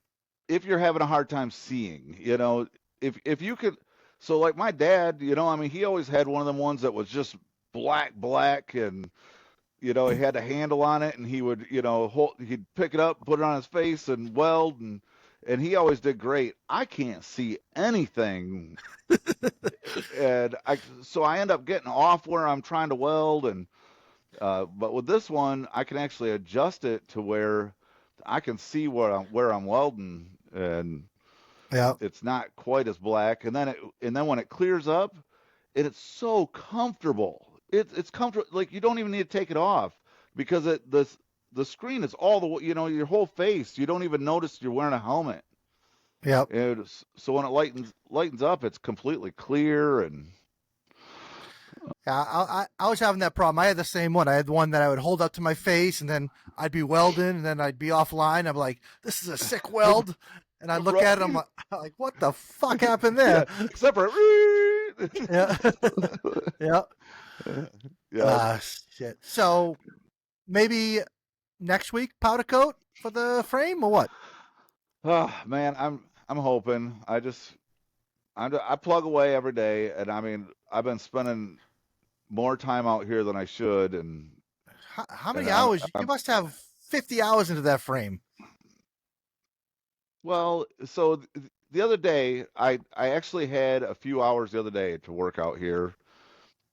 [SPEAKER 2] if you're having a hard time seeing, if you could, so like my dad, I mean, he always had one of them ones that was just black, and he had a handle on it, and he would, he'd pick it up, put it on his face, and weld, and he always did great. I can't see anything, and so I end up getting off where I'm trying to weld, and but with this one, I can actually adjust it to where I can see where I'm welding, and
[SPEAKER 1] Yeah.
[SPEAKER 2] it's not quite as black. And then when it clears up, it's so comfortable. It's comfortable. Like you don't even need to take it off because the screen is all the way, your whole face. You don't even notice you're wearing a helmet.
[SPEAKER 1] Yep.
[SPEAKER 2] And so when it lightens up, it's completely clear. And
[SPEAKER 1] Yeah, I was having that problem. I had the same one. I had the one that I would hold up to my face, and then I'd be welding, and then I'd be offline. I'm like, this is a sick weld. And I look at it, I'm like, what the fuck happened there?
[SPEAKER 2] Yeah, except for
[SPEAKER 1] Yeah. Yeah.
[SPEAKER 2] yeah.
[SPEAKER 1] Shit. So maybe next week, powder coat? for the frame or what?
[SPEAKER 2] Oh man, I'm hoping. I plug away every day, and I mean I've been spending more time out here than I should,
[SPEAKER 1] How
[SPEAKER 2] and
[SPEAKER 1] many hours? You
[SPEAKER 2] I'm
[SPEAKER 1] must have 50 hours into that frame.
[SPEAKER 2] well. So the other day, I actually had a few hours the other day to work out here,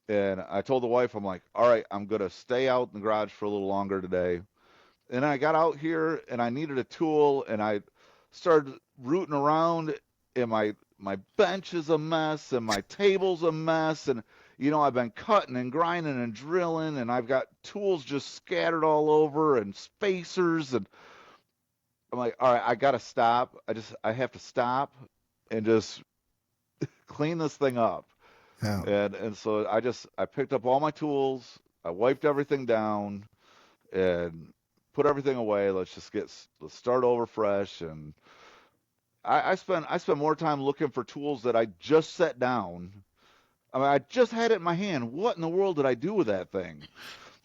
[SPEAKER 2] and I told the wife, I'm like, all right, I'm gonna stay out in the garage for a little longer today. And I got out here and I needed a tool and I started rooting around and my bench is a mess and my table's a mess and I've been cutting and grinding and drilling and I've got tools just scattered all over and spacers and I'm like, all right, I gotta stop. I have to stop and just clean this thing up.
[SPEAKER 1] Yeah.
[SPEAKER 2] And so I picked up all my tools, I wiped everything down and put everything away. Let's start over fresh. And I spent more time looking for tools that I just set down. I mean, I just had it in my hand. What in the world did I do with that thing?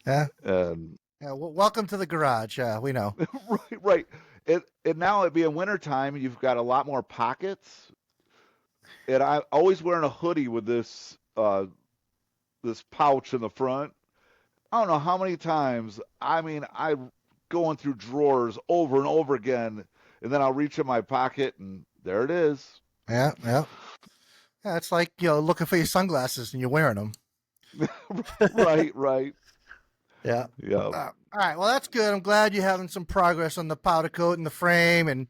[SPEAKER 1] Yeah.
[SPEAKER 2] And
[SPEAKER 1] Yeah. Welcome to the garage. Yeah, we know.
[SPEAKER 2] right, right. And now it being wintertime, you've got a lot more pockets. And I'm always wearing a hoodie with this pouch in the front. I don't know how many times. I mean, I going through drawers over and over again, and then I'll reach in my pocket, and there it is.
[SPEAKER 1] Yeah. Yeah. Yeah. It's like looking for your sunglasses and you're wearing them.
[SPEAKER 2] Right, right.
[SPEAKER 1] Yeah.
[SPEAKER 2] Yeah.
[SPEAKER 1] All right. Well, that's good. I'm glad you're having some progress on the powder coat and the frame, and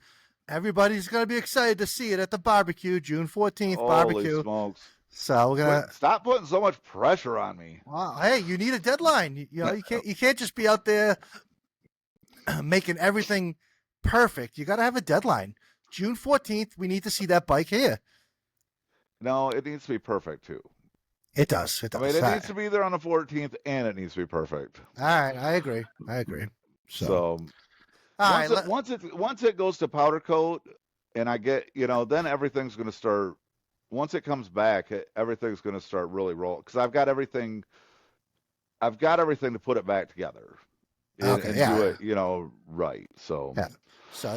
[SPEAKER 1] everybody's going to be excited to see it at the barbecue, June 14th
[SPEAKER 2] Holy
[SPEAKER 1] barbecue.
[SPEAKER 2] smokes.
[SPEAKER 1] So we're gonna.
[SPEAKER 2] Stop putting so much pressure on me.
[SPEAKER 1] Wow. Hey, you need a deadline. You can't just be out there making everything perfect. You got to have a deadline. June 14th. We need to see that bike here.
[SPEAKER 2] No, it needs to be perfect too.
[SPEAKER 1] It does. It
[SPEAKER 2] I
[SPEAKER 1] does.
[SPEAKER 2] mean, it
[SPEAKER 1] All
[SPEAKER 2] needs to be there on the 14th, and it needs to be perfect.
[SPEAKER 1] right. I agree. So
[SPEAKER 2] So
[SPEAKER 1] all right.
[SPEAKER 2] once it goes to powder coat, and I get then everything's going to start. Once it comes back, everything's going to start really rolling because I've got everything. I've got everything to put it back together
[SPEAKER 1] Okay.
[SPEAKER 2] and do
[SPEAKER 1] Yeah.
[SPEAKER 2] it, right. So,
[SPEAKER 1] Yeah. So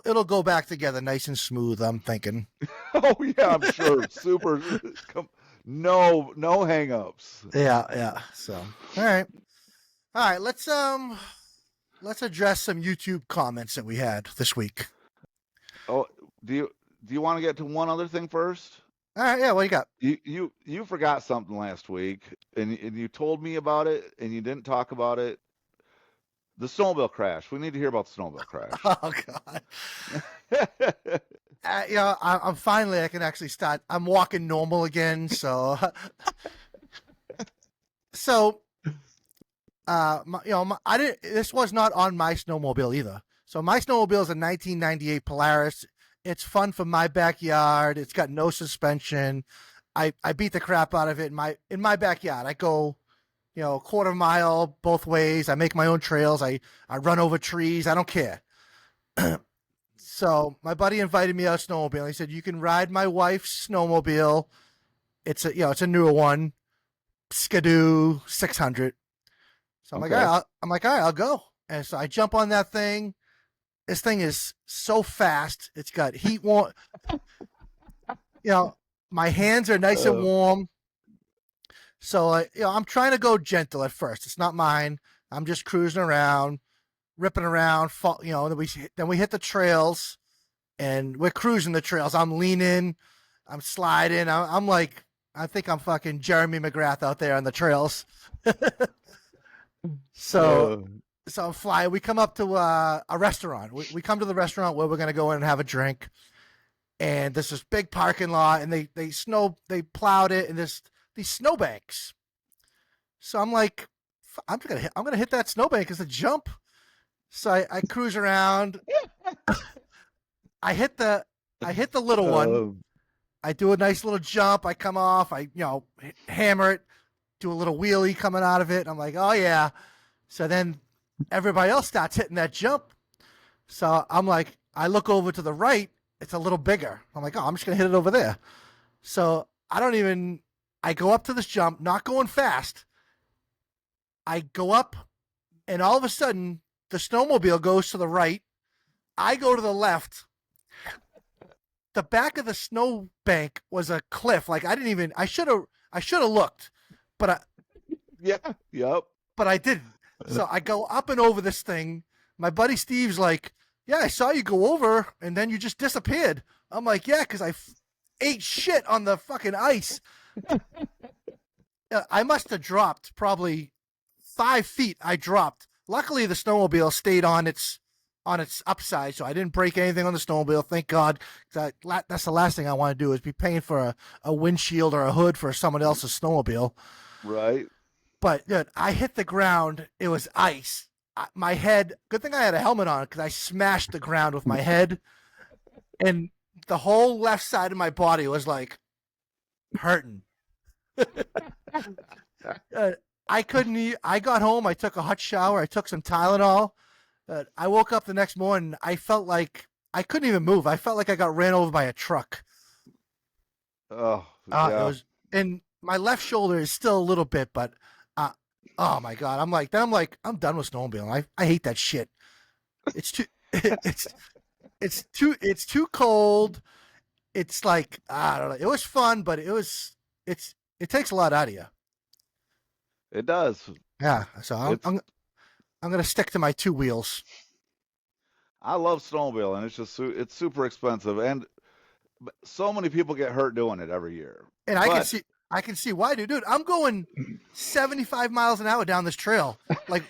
[SPEAKER 1] it'll go back together nice and smooth. I'm thinking.
[SPEAKER 2] oh yeah, I'm sure. Super. No hangups.
[SPEAKER 1] Yeah. Yeah. So all right. All right. Let's address some YouTube comments that we had this week.
[SPEAKER 2] Oh, do you want to get to one other thing first?
[SPEAKER 1] All right. Yeah. What you got?
[SPEAKER 2] You forgot something last week, and you told me about it, and you didn't talk about it. The snowmobile crash. We need to hear about the snowmobile crash.
[SPEAKER 1] Oh God. I'm finally. I can actually start. I'm walking normal again. So, so, I didn't. This was not on my snowmobile either. So my snowmobile is a 1998 Polaris. It's fun for my backyard. It's got no suspension. I beat the crap out of it in my backyard. I go, a quarter mile both ways. I make my own trails. I run over trees. I don't care. So my buddy invited me out snowmobiling. He said, "You can ride my wife's snowmobile. It's a newer one, Skidoo 600." So I'm
[SPEAKER 2] Okay.
[SPEAKER 1] like, all right, I'll go. And so I jump on that thing. This thing is so fast. It's got heat warm. My hands are nice and warm. So I'm trying to go gentle at first. It's not mine. I'm just cruising around, ripping around. Then we hit the trails, and we're cruising the trails. I'm leaning, I'm sliding. I'm like, I think I'm fucking Jeremy McGrath out there on the trails. So I'm flying. We come up to a restaurant. We come to the restaurant where we're gonna go in and have a drink. And there's this big parking lot, and they plowed it, and there's these snowbanks. So I'm like, I'm gonna hit that snowbank as a jump. So I cruise around. I hit the little one. I do a nice little jump. I come off. I hammer it, do a little wheelie coming out of it. And I'm like, oh yeah. So then everybody else starts hitting that jump. So I'm like, I look over to the right. It's a little bigger. I'm like, oh, I'm just going to hit it over there. So I go up to this jump, not going fast. I go up, and all of a sudden, the snowmobile goes to the right, I go to the left. The back of the snow bank was a cliff. Like I should have looked, but
[SPEAKER 2] Yeah. Yep.
[SPEAKER 1] I didn't. So I go up and over this thing. My buddy Steve's like, "Yeah, I saw you go over, and then you just disappeared." I'm like, "Yeah, because I ate shit on the fucking ice." I must have dropped probably 5 feet. I dropped. Luckily, the snowmobile stayed on its upside, so I didn't break anything on the snowmobile. Thank God. That's the last thing I want to do is be paying for a windshield or a hood for someone else's snowmobile.
[SPEAKER 2] Right.
[SPEAKER 1] But dude, I hit the ground. It was ice. My head. Good thing I had a helmet on because I smashed the ground with my head, and the whole left side of my body was like hurting. I couldn't eat. I got home. I took a hot shower. I took some Tylenol. I woke up the next morning. I felt like I couldn't even move. I felt like I got ran over by a truck.
[SPEAKER 2] Oh, yeah.
[SPEAKER 1] It was, and my left shoulder is still a little bit, but oh my God, I'm done with snowmobiling. I hate that shit. It's too it's too cold. It's like I don't know. It was fun, but it takes a lot out of you.
[SPEAKER 2] It does.
[SPEAKER 1] Yeah, so I'm gonna stick to my 2 wheels.
[SPEAKER 2] I love snowmobiling. It's super expensive, and so many people get hurt doing it every year.
[SPEAKER 1] And I can see why, dude. I'm going 75 miles an hour down this trail. Like,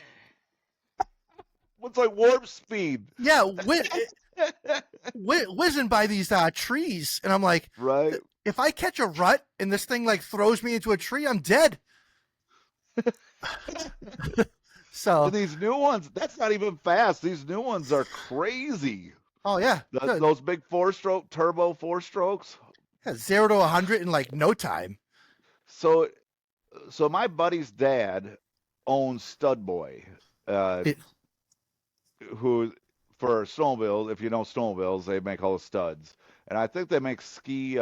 [SPEAKER 2] it's like warp speed.
[SPEAKER 1] Yeah, whizzing by these trees, and I'm like,
[SPEAKER 2] right.
[SPEAKER 1] If I catch a rut and this thing like throws me into a tree, I'm dead. So
[SPEAKER 2] and these new ones, that's not even fast. These new ones are crazy.
[SPEAKER 1] Oh yeah,
[SPEAKER 2] those big 4-stroke turbo 4-strokes.
[SPEAKER 1] Yeah, 0 to 100 in like no time.
[SPEAKER 2] So my buddy's dad owns Stud Boy, who for snowmobiles, if you know snowmobiles, they make all the studs, and I think they make ski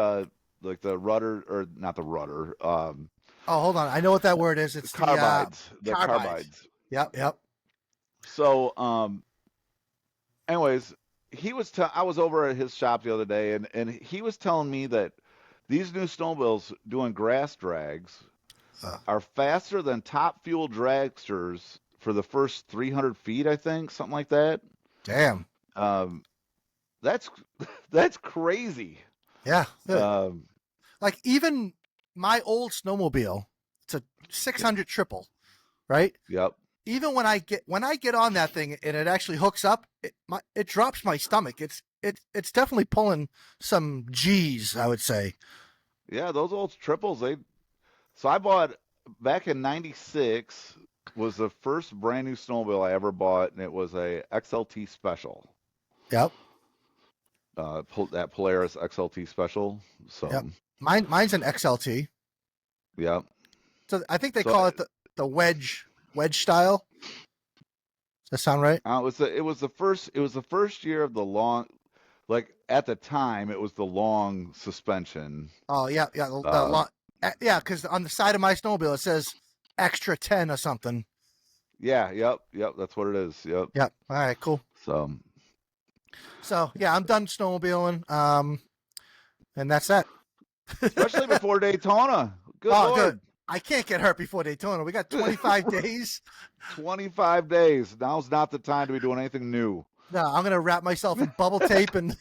[SPEAKER 2] like the rudder or not the rudder.
[SPEAKER 1] Oh, hold on, I know what that word is. It's
[SPEAKER 2] carbides.
[SPEAKER 1] The
[SPEAKER 2] carbides.
[SPEAKER 1] Yep.
[SPEAKER 2] So, anyways, I was over at his shop the other day, and he was telling me that these new snowmobiles doing grass drags are faster than top fuel dragsters for the first 300 feet, I think, something like that.
[SPEAKER 1] Damn.
[SPEAKER 2] That's crazy.
[SPEAKER 1] Yeah. Like even my old snowmobile, it's a 600 triple, right?
[SPEAKER 2] Yep.
[SPEAKER 1] Even when I get on that thing and it actually hooks up, it drops my stomach. It's definitely pulling some G's, I would say.
[SPEAKER 2] Yeah, those old triples. So I bought back in '96 was the first brand new snowmobile I ever bought, and it was a XLT Special.
[SPEAKER 1] Yep.
[SPEAKER 2] That Polaris XLT Special. So
[SPEAKER 1] yep. Mine's an XLT.
[SPEAKER 2] Yep.
[SPEAKER 1] So I think they call it the wedge style. Does that sound right?
[SPEAKER 2] It was the first year of the long, like at the time it was the long suspension.
[SPEAKER 1] Oh yeah, the long, yeah, because on the side of my snowmobile it says extra 10 or something.
[SPEAKER 2] Yeah, yep, that's what it is. Yep.
[SPEAKER 1] All right, cool. So yeah, I'm done snowmobiling. And that's that.
[SPEAKER 2] Especially before Daytona. Good Lord.
[SPEAKER 1] Good. I can't get hurt before Daytona. We got 25 days.
[SPEAKER 2] 25 days. Now's not the time to be doing anything new.
[SPEAKER 1] No, I'm going to wrap myself in bubble tape and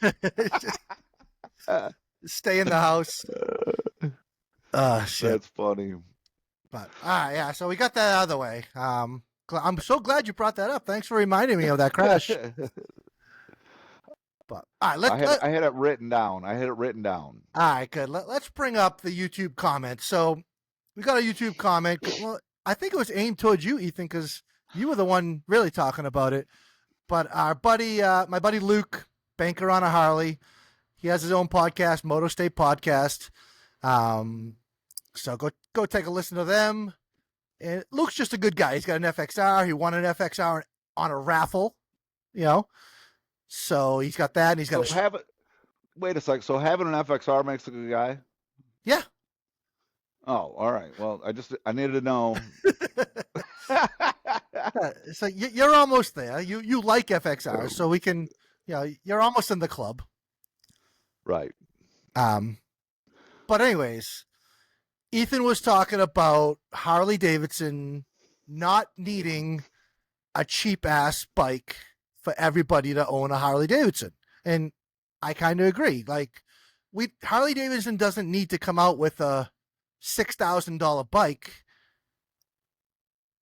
[SPEAKER 1] stay in the house. Shit.
[SPEAKER 2] That's funny.
[SPEAKER 1] But, yeah, so we got that out of the way. I'm so glad you brought that up. Thanks for reminding me of that crash. But all right,
[SPEAKER 2] I had it written down. All
[SPEAKER 1] right, good. Let's bring up the YouTube comment. So we got a YouTube comment. Well, I think it was aimed towards you, Ethan, because you were the one really talking about it. But our buddy, my buddy Luke, banker on a Harley, he has his own podcast, Moto State Podcast. So go take a listen to them. And Luke's just a good guy. He's got an FXR. He won an FXR on a raffle, So he's got that, and he's got
[SPEAKER 2] wait a sec. So having an FXR makes a good guy?
[SPEAKER 1] Yeah.
[SPEAKER 2] Oh, all right. Well, I needed to know.
[SPEAKER 1] So you're almost there. You like FXR, so we can you're almost in the club.
[SPEAKER 2] Right.
[SPEAKER 1] Um, but anyways, Ethan was talking about Harley Davidson not needing a cheap ass bike for everybody to own a Harley Davidson. And I kind of agree. Like Harley Davidson doesn't need to come out with a $6,000 bike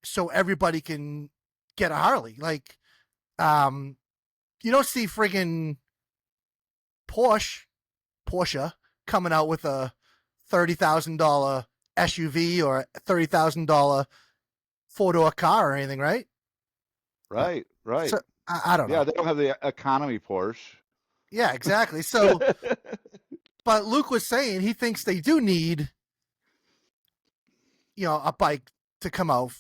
[SPEAKER 1] so everybody can get a Harley. Like um you don't see friggin' Porsche coming out with a $30,000 SUV or $30,000 four-door car or anything, right?
[SPEAKER 2] Right. Right.
[SPEAKER 1] So I don't
[SPEAKER 2] Yeah,
[SPEAKER 1] know.
[SPEAKER 2] they don't have the economy Porsche.
[SPEAKER 1] Yeah, exactly. So, but Luke was saying he thinks they do need, a bike to come out,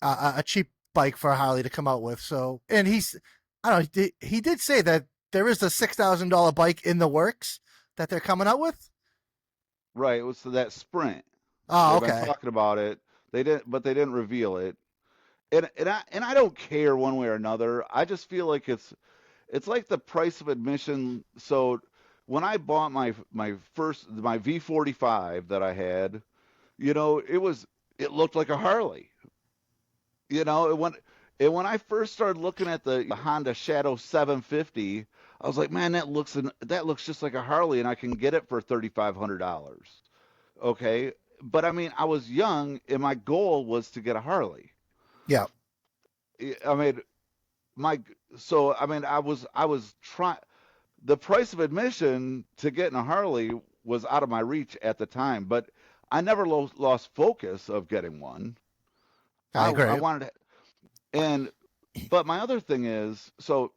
[SPEAKER 1] a cheap bike for Harley to come out with. So, and I don't know, he did say that there is a $6,000 bike in the works that they're coming out with.
[SPEAKER 2] Right. It was that Sprint.
[SPEAKER 1] Oh,
[SPEAKER 2] They've been
[SPEAKER 1] okay.
[SPEAKER 2] talking about it. But they didn't reveal it. And I don't care one way or another. I just feel like it's like the price of admission. So when I bought my V45 that I had, it looked like a Harley. And when I first started looking at the Honda Shadow 750, I was like, man, that looks just like a Harley, and I can get it for $3,500. Okay, but I mean, I was young, and my goal was to get a Harley.
[SPEAKER 1] Yeah.
[SPEAKER 2] I mean, my so I mean, I was trying. The price of admission to getting a Harley was out of my reach at the time, but I never lost focus of getting one.
[SPEAKER 1] I
[SPEAKER 2] I
[SPEAKER 1] agree.
[SPEAKER 2] wanted to, but my other thing is, so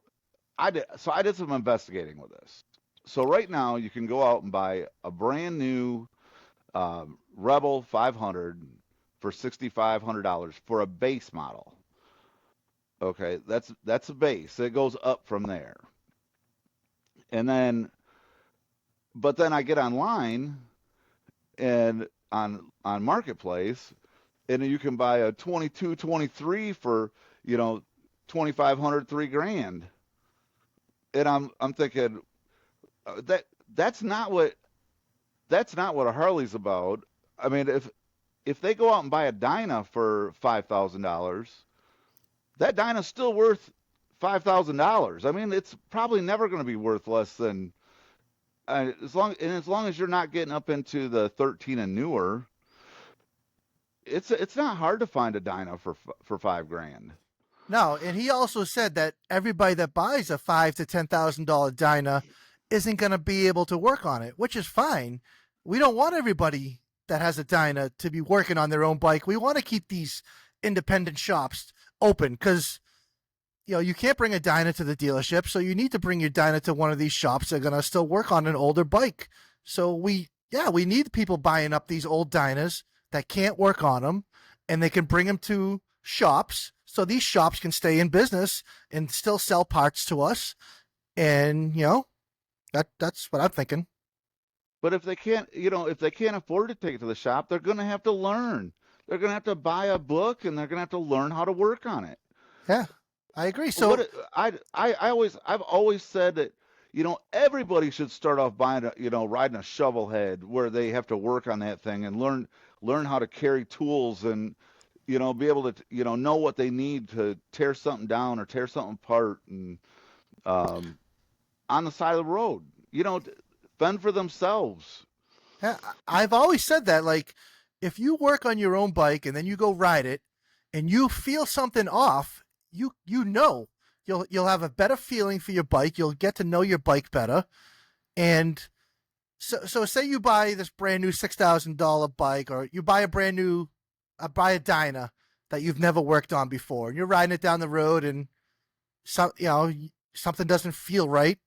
[SPEAKER 2] I did some investigating with this. So right now you can go out and buy a brand new Rebel 500 for $6,500 for a base model. Okay, that's a base. It goes up from there. And then but then I get online and on Marketplace, and you can buy a 22, 23 for, you know, 2,500, 3 grand. And I'm thinking that that's not what that's not what a Harley's about. I mean, if they go out and buy a Dyna for $5,000, that Dyna's still worth $5,000. I mean, it's probably never going to be worth less than as long as you're not getting up into the 13 and newer, it's not hard to find a dyno for 5 grand.
[SPEAKER 1] No, and he also said that everybody that buys a $5,000 to $10,000 Dyna isn't going to be able to work on it, which is fine. We don't want everybody that has a Dyna to be working on their own bike. We want to keep these independent shops open because you can't bring a Dyna to the dealership, so you need to bring your Dyna to one of these shops that are going to still work on an older bike. So we need people buying up these old Dynas that can't work on them, and they can bring them to shops so these shops can stay in business and still sell parts to us. And that's what I'm thinking.
[SPEAKER 2] But if they can't afford to take it to the shop, they're going to have to learn. They're going to have to buy a book, and they're going to have to learn how to work on it.
[SPEAKER 1] Yeah, I agree.
[SPEAKER 2] Well,
[SPEAKER 1] So
[SPEAKER 2] I've always said that everybody should start off riding a shovel head where they have to work on that thing and learn how to carry tools and be able to know what they need to tear something down or tear something apart and um, on the side of the road, fend for themselves.
[SPEAKER 1] yeah, I've always said that. Like, if you work on your own bike and then you go ride it, and you feel something off, you'll have a better feeling for your bike. You'll get to know your bike better. And so say you buy this brand new $6,000 bike, or you buy buy a Dyna that you've never worked on before, and you're riding it down the road, and something doesn't feel right,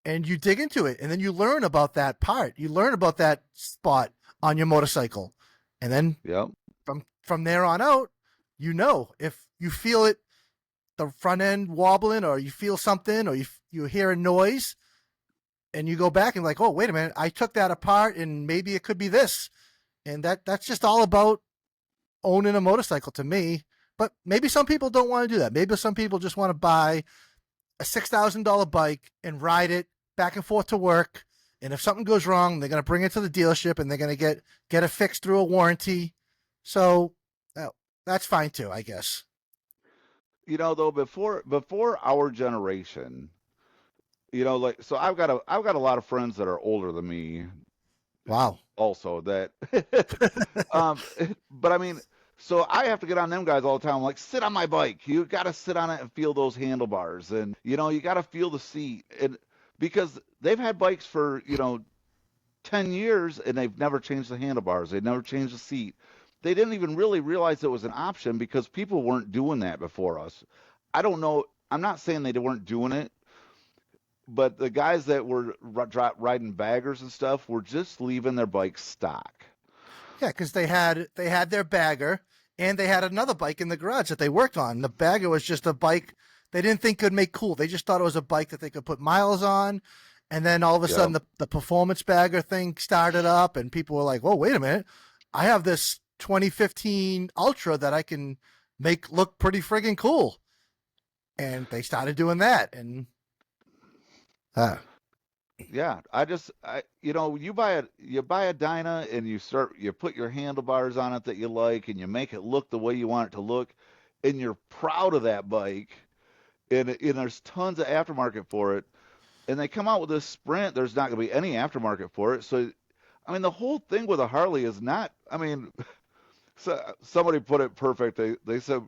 [SPEAKER 1] and you dig into it, and then you learn about that part. You learn about that spot on your motorcycle, and then
[SPEAKER 2] Yep.
[SPEAKER 1] from there on out, if you feel it, the front end wobbling, or you feel something, or you hear a noise, and you go back and like, oh, wait a minute, I took that apart, and maybe it could be this, and that's just all about owning a motorcycle to me. But maybe some people don't want to do that. Maybe some people just want to buy a $6,000 bike and ride it back and forth to work. And if something goes wrong, they're going to bring it to the dealership and they're going to get it fixed through a warranty. So that's fine too, I guess.
[SPEAKER 2] Though before our generation, like so I've got a lot of friends that are older than me
[SPEAKER 1] Wow.
[SPEAKER 2] also that um but I mean, so I have to get on them guys all the time. Like, sit on my bike. You got to sit on it and feel those handlebars, and you got to feel the seat, and because they've had bikes for 10 years and they've never changed the handlebars, they've never changed the seat. They didn't even really realize it was an option because people weren't doing that before us. I don't know. I'm not saying they weren't doing it, but the guys that were riding baggers and stuff were just leaving their bikes stock.
[SPEAKER 1] Yeah, because they had their bagger and they had another bike in the garage that they worked on. The bagger was just a bike they didn't think could make cool. They just thought it was a bike that they could put miles on. And then all of a
[SPEAKER 2] Yeah.
[SPEAKER 1] sudden the performance bagger thing started up and people were like, "Whoa, wait a minute. I have this 2015 Ultra that I can make look pretty friggin' cool." And they started doing that. And
[SPEAKER 2] Yeah, you buy a Dyna and you put your handlebars on it that you like and you make it look the way you want it to look, and you're proud of that bike, and there's tons of aftermarket for it, and they come out with this Sprint, there's not going to be any aftermarket for it. So I mean, the whole thing with a Harley is not, I mean, so somebody put it perfect. They said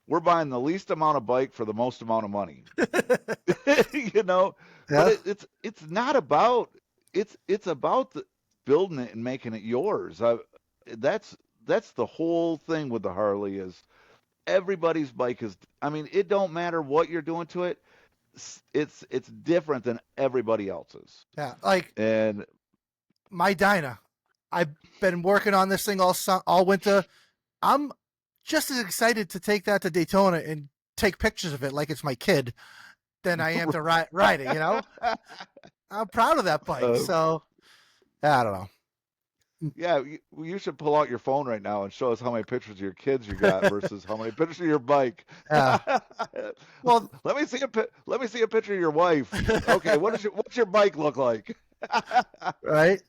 [SPEAKER 2] we're buying the least amount of bike for the most amount of money. you know,
[SPEAKER 1] yeah.
[SPEAKER 2] but it's not about, it's about building it and making it yours. That's the whole thing with the Harley is everybody's bike is. I mean, it don't matter what you're doing to it. It's different than everybody else's.
[SPEAKER 1] Yeah. Like
[SPEAKER 2] And
[SPEAKER 1] my Dyna. I've been working on this thing all winter. I'm just as excited to take that to Daytona and take pictures of it like it's my kid than I am to ride it, I'm proud of that bike. So, I don't know.
[SPEAKER 2] yeah, you should pull out your phone right now and show us how many pictures of your kids you got versus how many pictures of your bike.
[SPEAKER 1] Well,
[SPEAKER 2] let me see a picture of your wife. Okay, what's your bike look like?
[SPEAKER 1] right.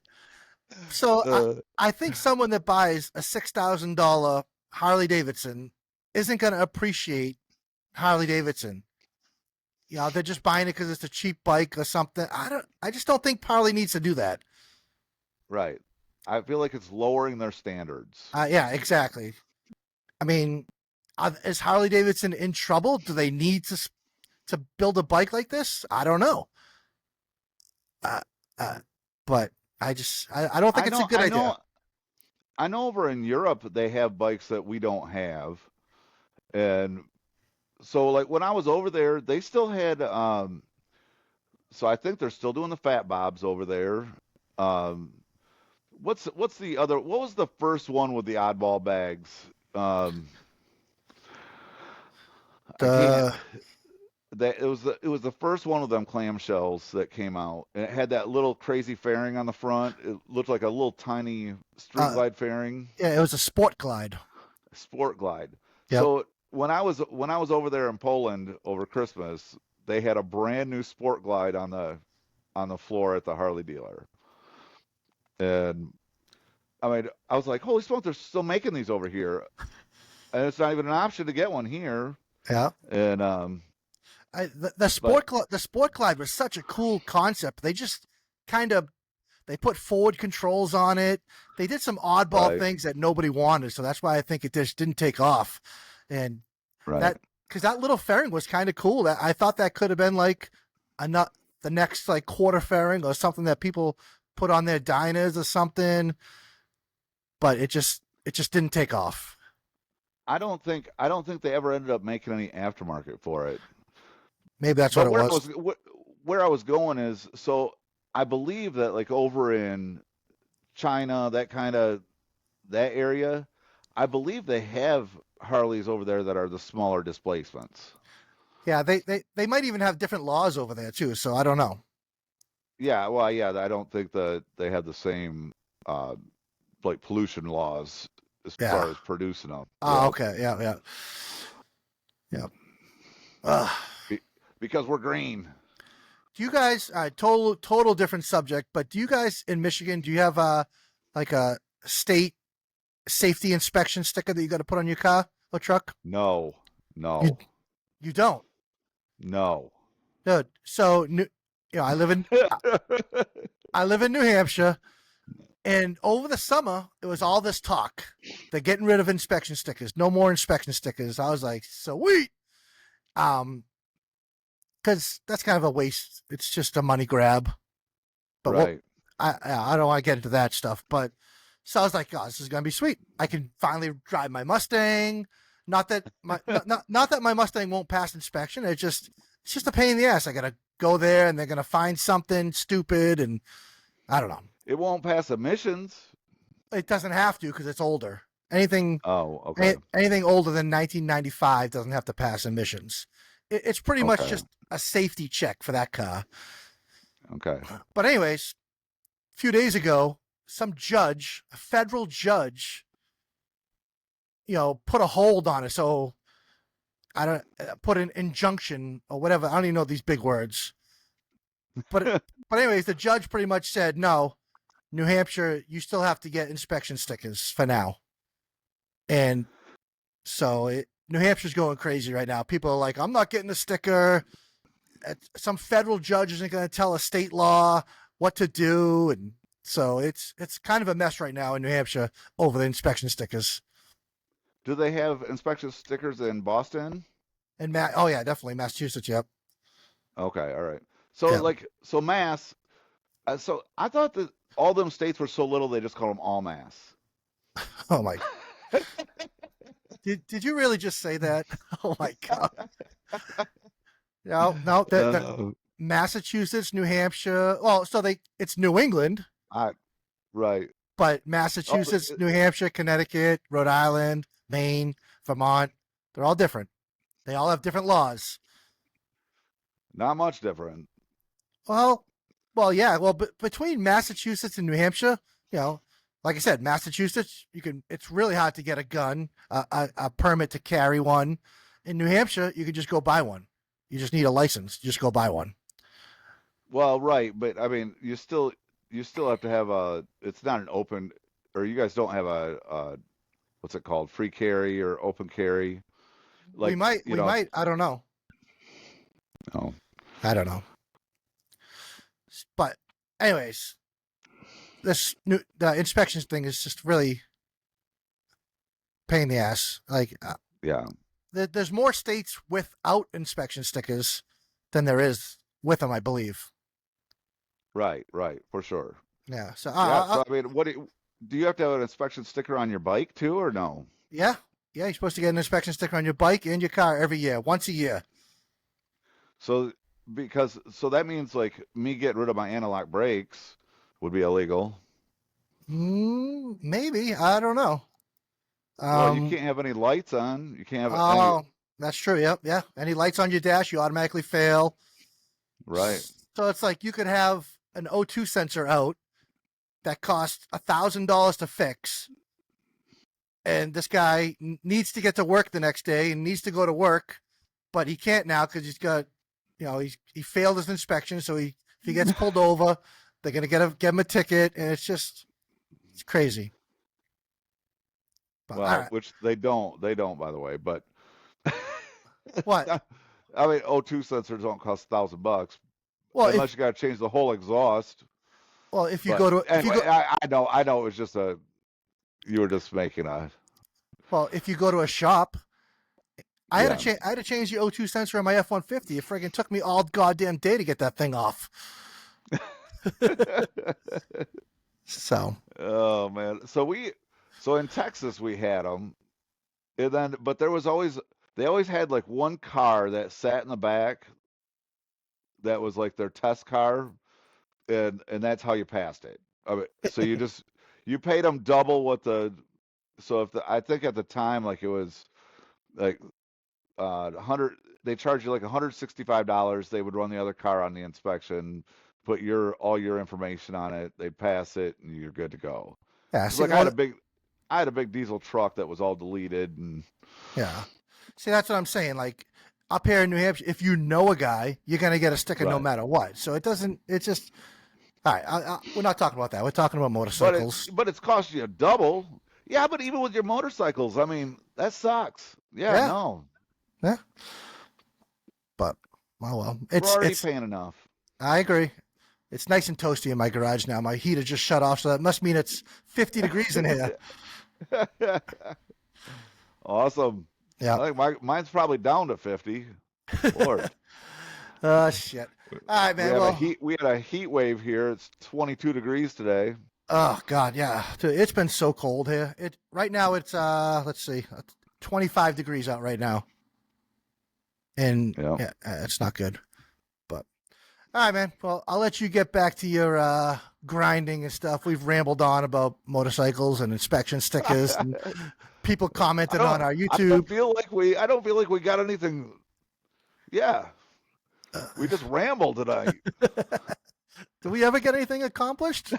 [SPEAKER 1] So I think someone that buys a $6,000 Harley Davidson isn't going to appreciate Harley Davidson. They're just buying it because it's a cheap bike or something. I just don't think Harley needs to do that.
[SPEAKER 2] Right. I feel like it's lowering their standards.
[SPEAKER 1] Yeah, exactly. I mean, is Harley Davidson in trouble? Do they need to build a bike like this? I don't know. But I don't think it's a good idea.
[SPEAKER 2] I know over in Europe they have bikes that we don't have, and so like when I was over there, they still had. So I think they're still doing the fat bobs over there. Um, what's the other? What was the first one with the oddball bags? I can't.
[SPEAKER 1] The
[SPEAKER 2] It was the first one of them clamshells that came out, and it had that little crazy fairing on the front. It looked like a little tiny street glide fairing,
[SPEAKER 1] Yeah, it was a Sport Glide.
[SPEAKER 2] sport glide.
[SPEAKER 1] Yep.
[SPEAKER 2] So when I was over there in Poland over Christmas, they had a brand new sport glide on the floor at the Harley dealer, and I mean I was like, holy smokes, they're still making these over here, and it's not even an option to get one here.
[SPEAKER 1] Yeah.
[SPEAKER 2] And
[SPEAKER 1] The Sport Glide was such a cool concept. They just they put forward controls on it. They did some oddball
[SPEAKER 2] Right.
[SPEAKER 1] things that nobody wanted, so that's why I think it just didn't take off. And
[SPEAKER 2] right.
[SPEAKER 1] because that little fairing was kind of cool. I thought that could have been like the next like quarter fairing or something that people put on their diners or something. But it just didn't take off.
[SPEAKER 2] I don't think they ever ended up making any aftermarket for it.
[SPEAKER 1] Maybe that's
[SPEAKER 2] But
[SPEAKER 1] what it was.
[SPEAKER 2] where I was going is, so I believe that like over in China, that area, I believe they have Harleys over there that are the smaller displacements.
[SPEAKER 1] Yeah, they might even have different laws over there too. So I don't know.
[SPEAKER 2] Yeah, well, yeah, I don't think that they have the same like pollution laws as
[SPEAKER 1] Yeah.
[SPEAKER 2] far as producing them.
[SPEAKER 1] Oh, okay. Yeah.
[SPEAKER 2] Be- because we're green.
[SPEAKER 1] Do you guys, total different subject, but do you guys in Michigan, do you have like a state safety inspection sticker that you got to put on your car or truck?
[SPEAKER 2] No,
[SPEAKER 1] You
[SPEAKER 2] no,
[SPEAKER 1] you don't,
[SPEAKER 2] no.
[SPEAKER 1] dude. So I live in New Hampshire, and over the summer it was all this talk. They're getting rid of inspection stickers. No more inspection stickers. I was like, sweet. Um, because that's kind of a waste. It's just a money grab. But what
[SPEAKER 2] Right.
[SPEAKER 1] I don't want to get into that stuff. But so I was like, oh, this is gonna be sweet. I can finally drive my Mustang. Not that not that my Mustang won't pass inspection. It's just a pain in the ass. I gotta go there and they're gonna find something stupid and I don't know.
[SPEAKER 2] It won't pass emissions.
[SPEAKER 1] It doesn't have to because it's older. Anything
[SPEAKER 2] Oh, okay.
[SPEAKER 1] anything older than 1995 doesn't have to pass emissions. It's pretty much
[SPEAKER 2] Okay.
[SPEAKER 1] just a safety check for that car.
[SPEAKER 2] Okay.
[SPEAKER 1] But anyways, a few days ago, some judge, a federal judge, put a hold on it. So I don't put an injunction or whatever. I don't even know these big words. But anyways, the judge pretty much said, no, New Hampshire, you still have to get inspection stickers for now. And so New Hampshire's going crazy right now. People are like, I'm not getting a sticker. Some federal judge isn't going to tell a state law what to do. And so it's kind of a mess right now in New Hampshire over the inspection stickers.
[SPEAKER 2] Do they have inspection stickers in Boston?
[SPEAKER 1] And oh yeah, definitely Massachusetts. Yep.
[SPEAKER 2] Okay, all right. So
[SPEAKER 1] Yep.
[SPEAKER 2] so Mass. So I thought that all them states were so little they just call them all Mass.
[SPEAKER 1] Oh my. Did you really just say that? Oh my god. No. Massachusetts, New Hampshire. Well, so it's New England,
[SPEAKER 2] Right.
[SPEAKER 1] but
[SPEAKER 2] Oh,
[SPEAKER 1] Massachusetts, New Hampshire, Connecticut, Rhode Island, Maine, Vermont, they're all different. They all have different laws.
[SPEAKER 2] not much different.
[SPEAKER 1] Well, yeah. Well, between Massachusetts and New Hampshire, like I said, Massachusetts, it's really hard to get a gun, a permit to carry one. In New Hampshire, you can just go buy one. You just need a license. You just go buy one.
[SPEAKER 2] Well, right, but I mean, you still have to have a. It's not an open, or you guys don't have a what's it called, free carry or open carry,
[SPEAKER 1] We
[SPEAKER 2] like
[SPEAKER 1] might, we might. I don't know.
[SPEAKER 2] Oh,
[SPEAKER 1] I don't know. But anyways, the inspections thing is just really pain in the ass. Like
[SPEAKER 2] yeah,
[SPEAKER 1] there's more states without inspection stickers than there is with them, I believe.
[SPEAKER 2] right, for sure.
[SPEAKER 1] Yeah. So
[SPEAKER 2] Yeah, so I mean, do you have to have an inspection sticker on your bike too, or no?
[SPEAKER 1] yeah, you're supposed to get an inspection sticker on your bike and your car every year, once a year.
[SPEAKER 2] So so that means like me getting rid of my anti-lock brakes would be illegal.
[SPEAKER 1] Maybe I don't know.
[SPEAKER 2] Well, you
[SPEAKER 1] Um.
[SPEAKER 2] can't have any lights on. You can't have any.
[SPEAKER 1] Oh, that's true. Yep. Yeah. Any lights on your dash, you automatically fail.
[SPEAKER 2] Right.
[SPEAKER 1] So it's like you could have an O2 sensor out that costs $1,000 to fix, and this guy needs to get to work the next day and needs to go to work, but he can't now because he's got, he failed his inspection. So if he gets pulled over, they're gonna get him a ticket, and it's crazy. But
[SPEAKER 2] Well,
[SPEAKER 1] all right,
[SPEAKER 2] which they don't, by the way, but
[SPEAKER 1] what?
[SPEAKER 2] I mean, O2 sensors don't cost $1,000
[SPEAKER 1] Well,
[SPEAKER 2] unless you got to change the whole exhaust.
[SPEAKER 1] if you
[SPEAKER 2] But
[SPEAKER 1] go to
[SPEAKER 2] anyway, I know it was just you were just making a.
[SPEAKER 1] if you go to a shop, I
[SPEAKER 2] Yeah.
[SPEAKER 1] had to change the O2 sensor on my F-150. It friggin' took me all goddamn day to get that thing off. So
[SPEAKER 2] Oh man, so in Texas we had them, and then but they always had like one car that sat in the back that was like their test car, and that's how you passed it. I mean, so you paid them double what the so if I think at the time like it was like 100, they charge you like $165. They would run the other car on the inspection, put all your information on it, they pass it, and you're good to go.
[SPEAKER 1] yeah,
[SPEAKER 2] It's
[SPEAKER 1] see,
[SPEAKER 2] like I had a big diesel truck that was all deleted, and
[SPEAKER 1] yeah, see, that's what I'm saying. Like, up here in New Hampshire, if you know a guy, you're gonna get a sticker no
[SPEAKER 2] Right.
[SPEAKER 1] matter what. So it doesn't. It's just all right. We're not talking about that. We're talking about motorcycles.
[SPEAKER 2] But it's costing you double. Yeah, but even with your motorcycles, I mean, that sucks. Yeah,
[SPEAKER 1] Yeah,
[SPEAKER 2] no.
[SPEAKER 1] yeah. But oh well,
[SPEAKER 2] We're already
[SPEAKER 1] it's.
[SPEAKER 2] paying enough.
[SPEAKER 1] I agree. It's nice and toasty in my garage now. My heater just shut off, so that must mean it's 50 degrees in here.
[SPEAKER 2] Awesome.
[SPEAKER 1] Yeah.
[SPEAKER 2] I think mine's probably down to 50. Lord.
[SPEAKER 1] Oh shit. All right, man. Well,
[SPEAKER 2] We had a heat wave here. It's 22 degrees today.
[SPEAKER 1] oh god, yeah. Dude, it's been so cold here. It right now it's let's see, 25 degrees out right now, and
[SPEAKER 2] Yeah.
[SPEAKER 1] yeah, it's not good. But all right, man. Well, I'll let you get back to your grinding and stuff. We've rambled on about motorcycles and inspection stickers, and people commented on our
[SPEAKER 2] I
[SPEAKER 1] YouTube.
[SPEAKER 2] don't feel like we got anything. Yeah. We just rambled tonight.
[SPEAKER 1] Do we ever get anything accomplished?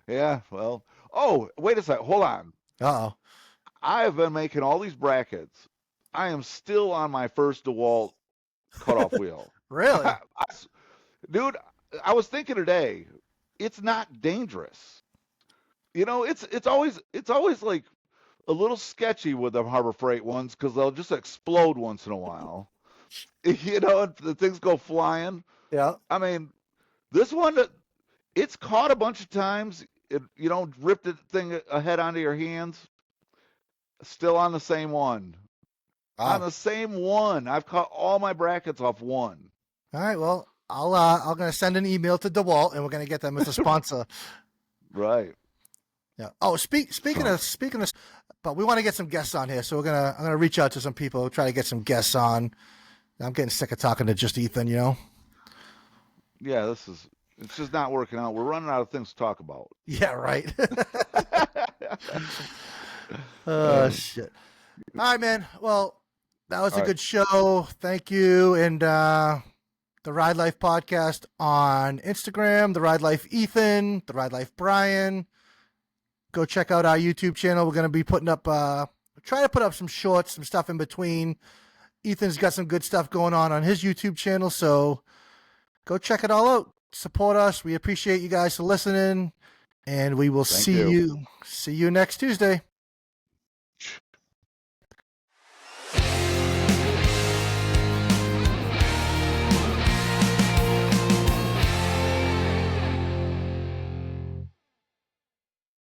[SPEAKER 2] Yeah, well. Oh, wait a second. Hold on.
[SPEAKER 1] Uh-oh.
[SPEAKER 2] I have been making all these brackets. I am still on my first DeWalt cutoff wheel.
[SPEAKER 1] Really?
[SPEAKER 2] Dude, I was thinking today, it's not dangerous. You know, it's always like a little sketchy with the Harbor Freight ones because they'll just explode once in a while. You know, and the things go flying.
[SPEAKER 1] Yeah.
[SPEAKER 2] I mean, this one, it's caught a bunch of times. You know, ripped the thing ahead onto your hands. Still on the same one.
[SPEAKER 1] Wow.
[SPEAKER 2] On the same one. I've caught all my brackets off one.
[SPEAKER 1] All right. Well, I'm gonna send an email to DeWalt, and we're gonna get them as a sponsor.
[SPEAKER 2] Right.
[SPEAKER 1] Yeah. Oh, speaking of, but we want to get some guests on here, so I'm gonna reach out to some people, try to get some guests on. I'm getting sick of talking to just Ethan, you know.
[SPEAKER 2] Yeah, it's just not working out. We're running out of things to talk about.
[SPEAKER 1] Yeah. Right. Oh shit. All right, man. Well, that was a good show. Thank you, and the Ride Life podcast on Instagram, the Ride Life Ethan, the Ride Life Brian. Go check out our YouTube channel. We're going to be putting up, try to put up some shorts, some stuff in between. Ethan's got some good stuff going on his YouTube channel, so go check it all out. Support us. We appreciate you guys for listening, and we will see you next Tuesday.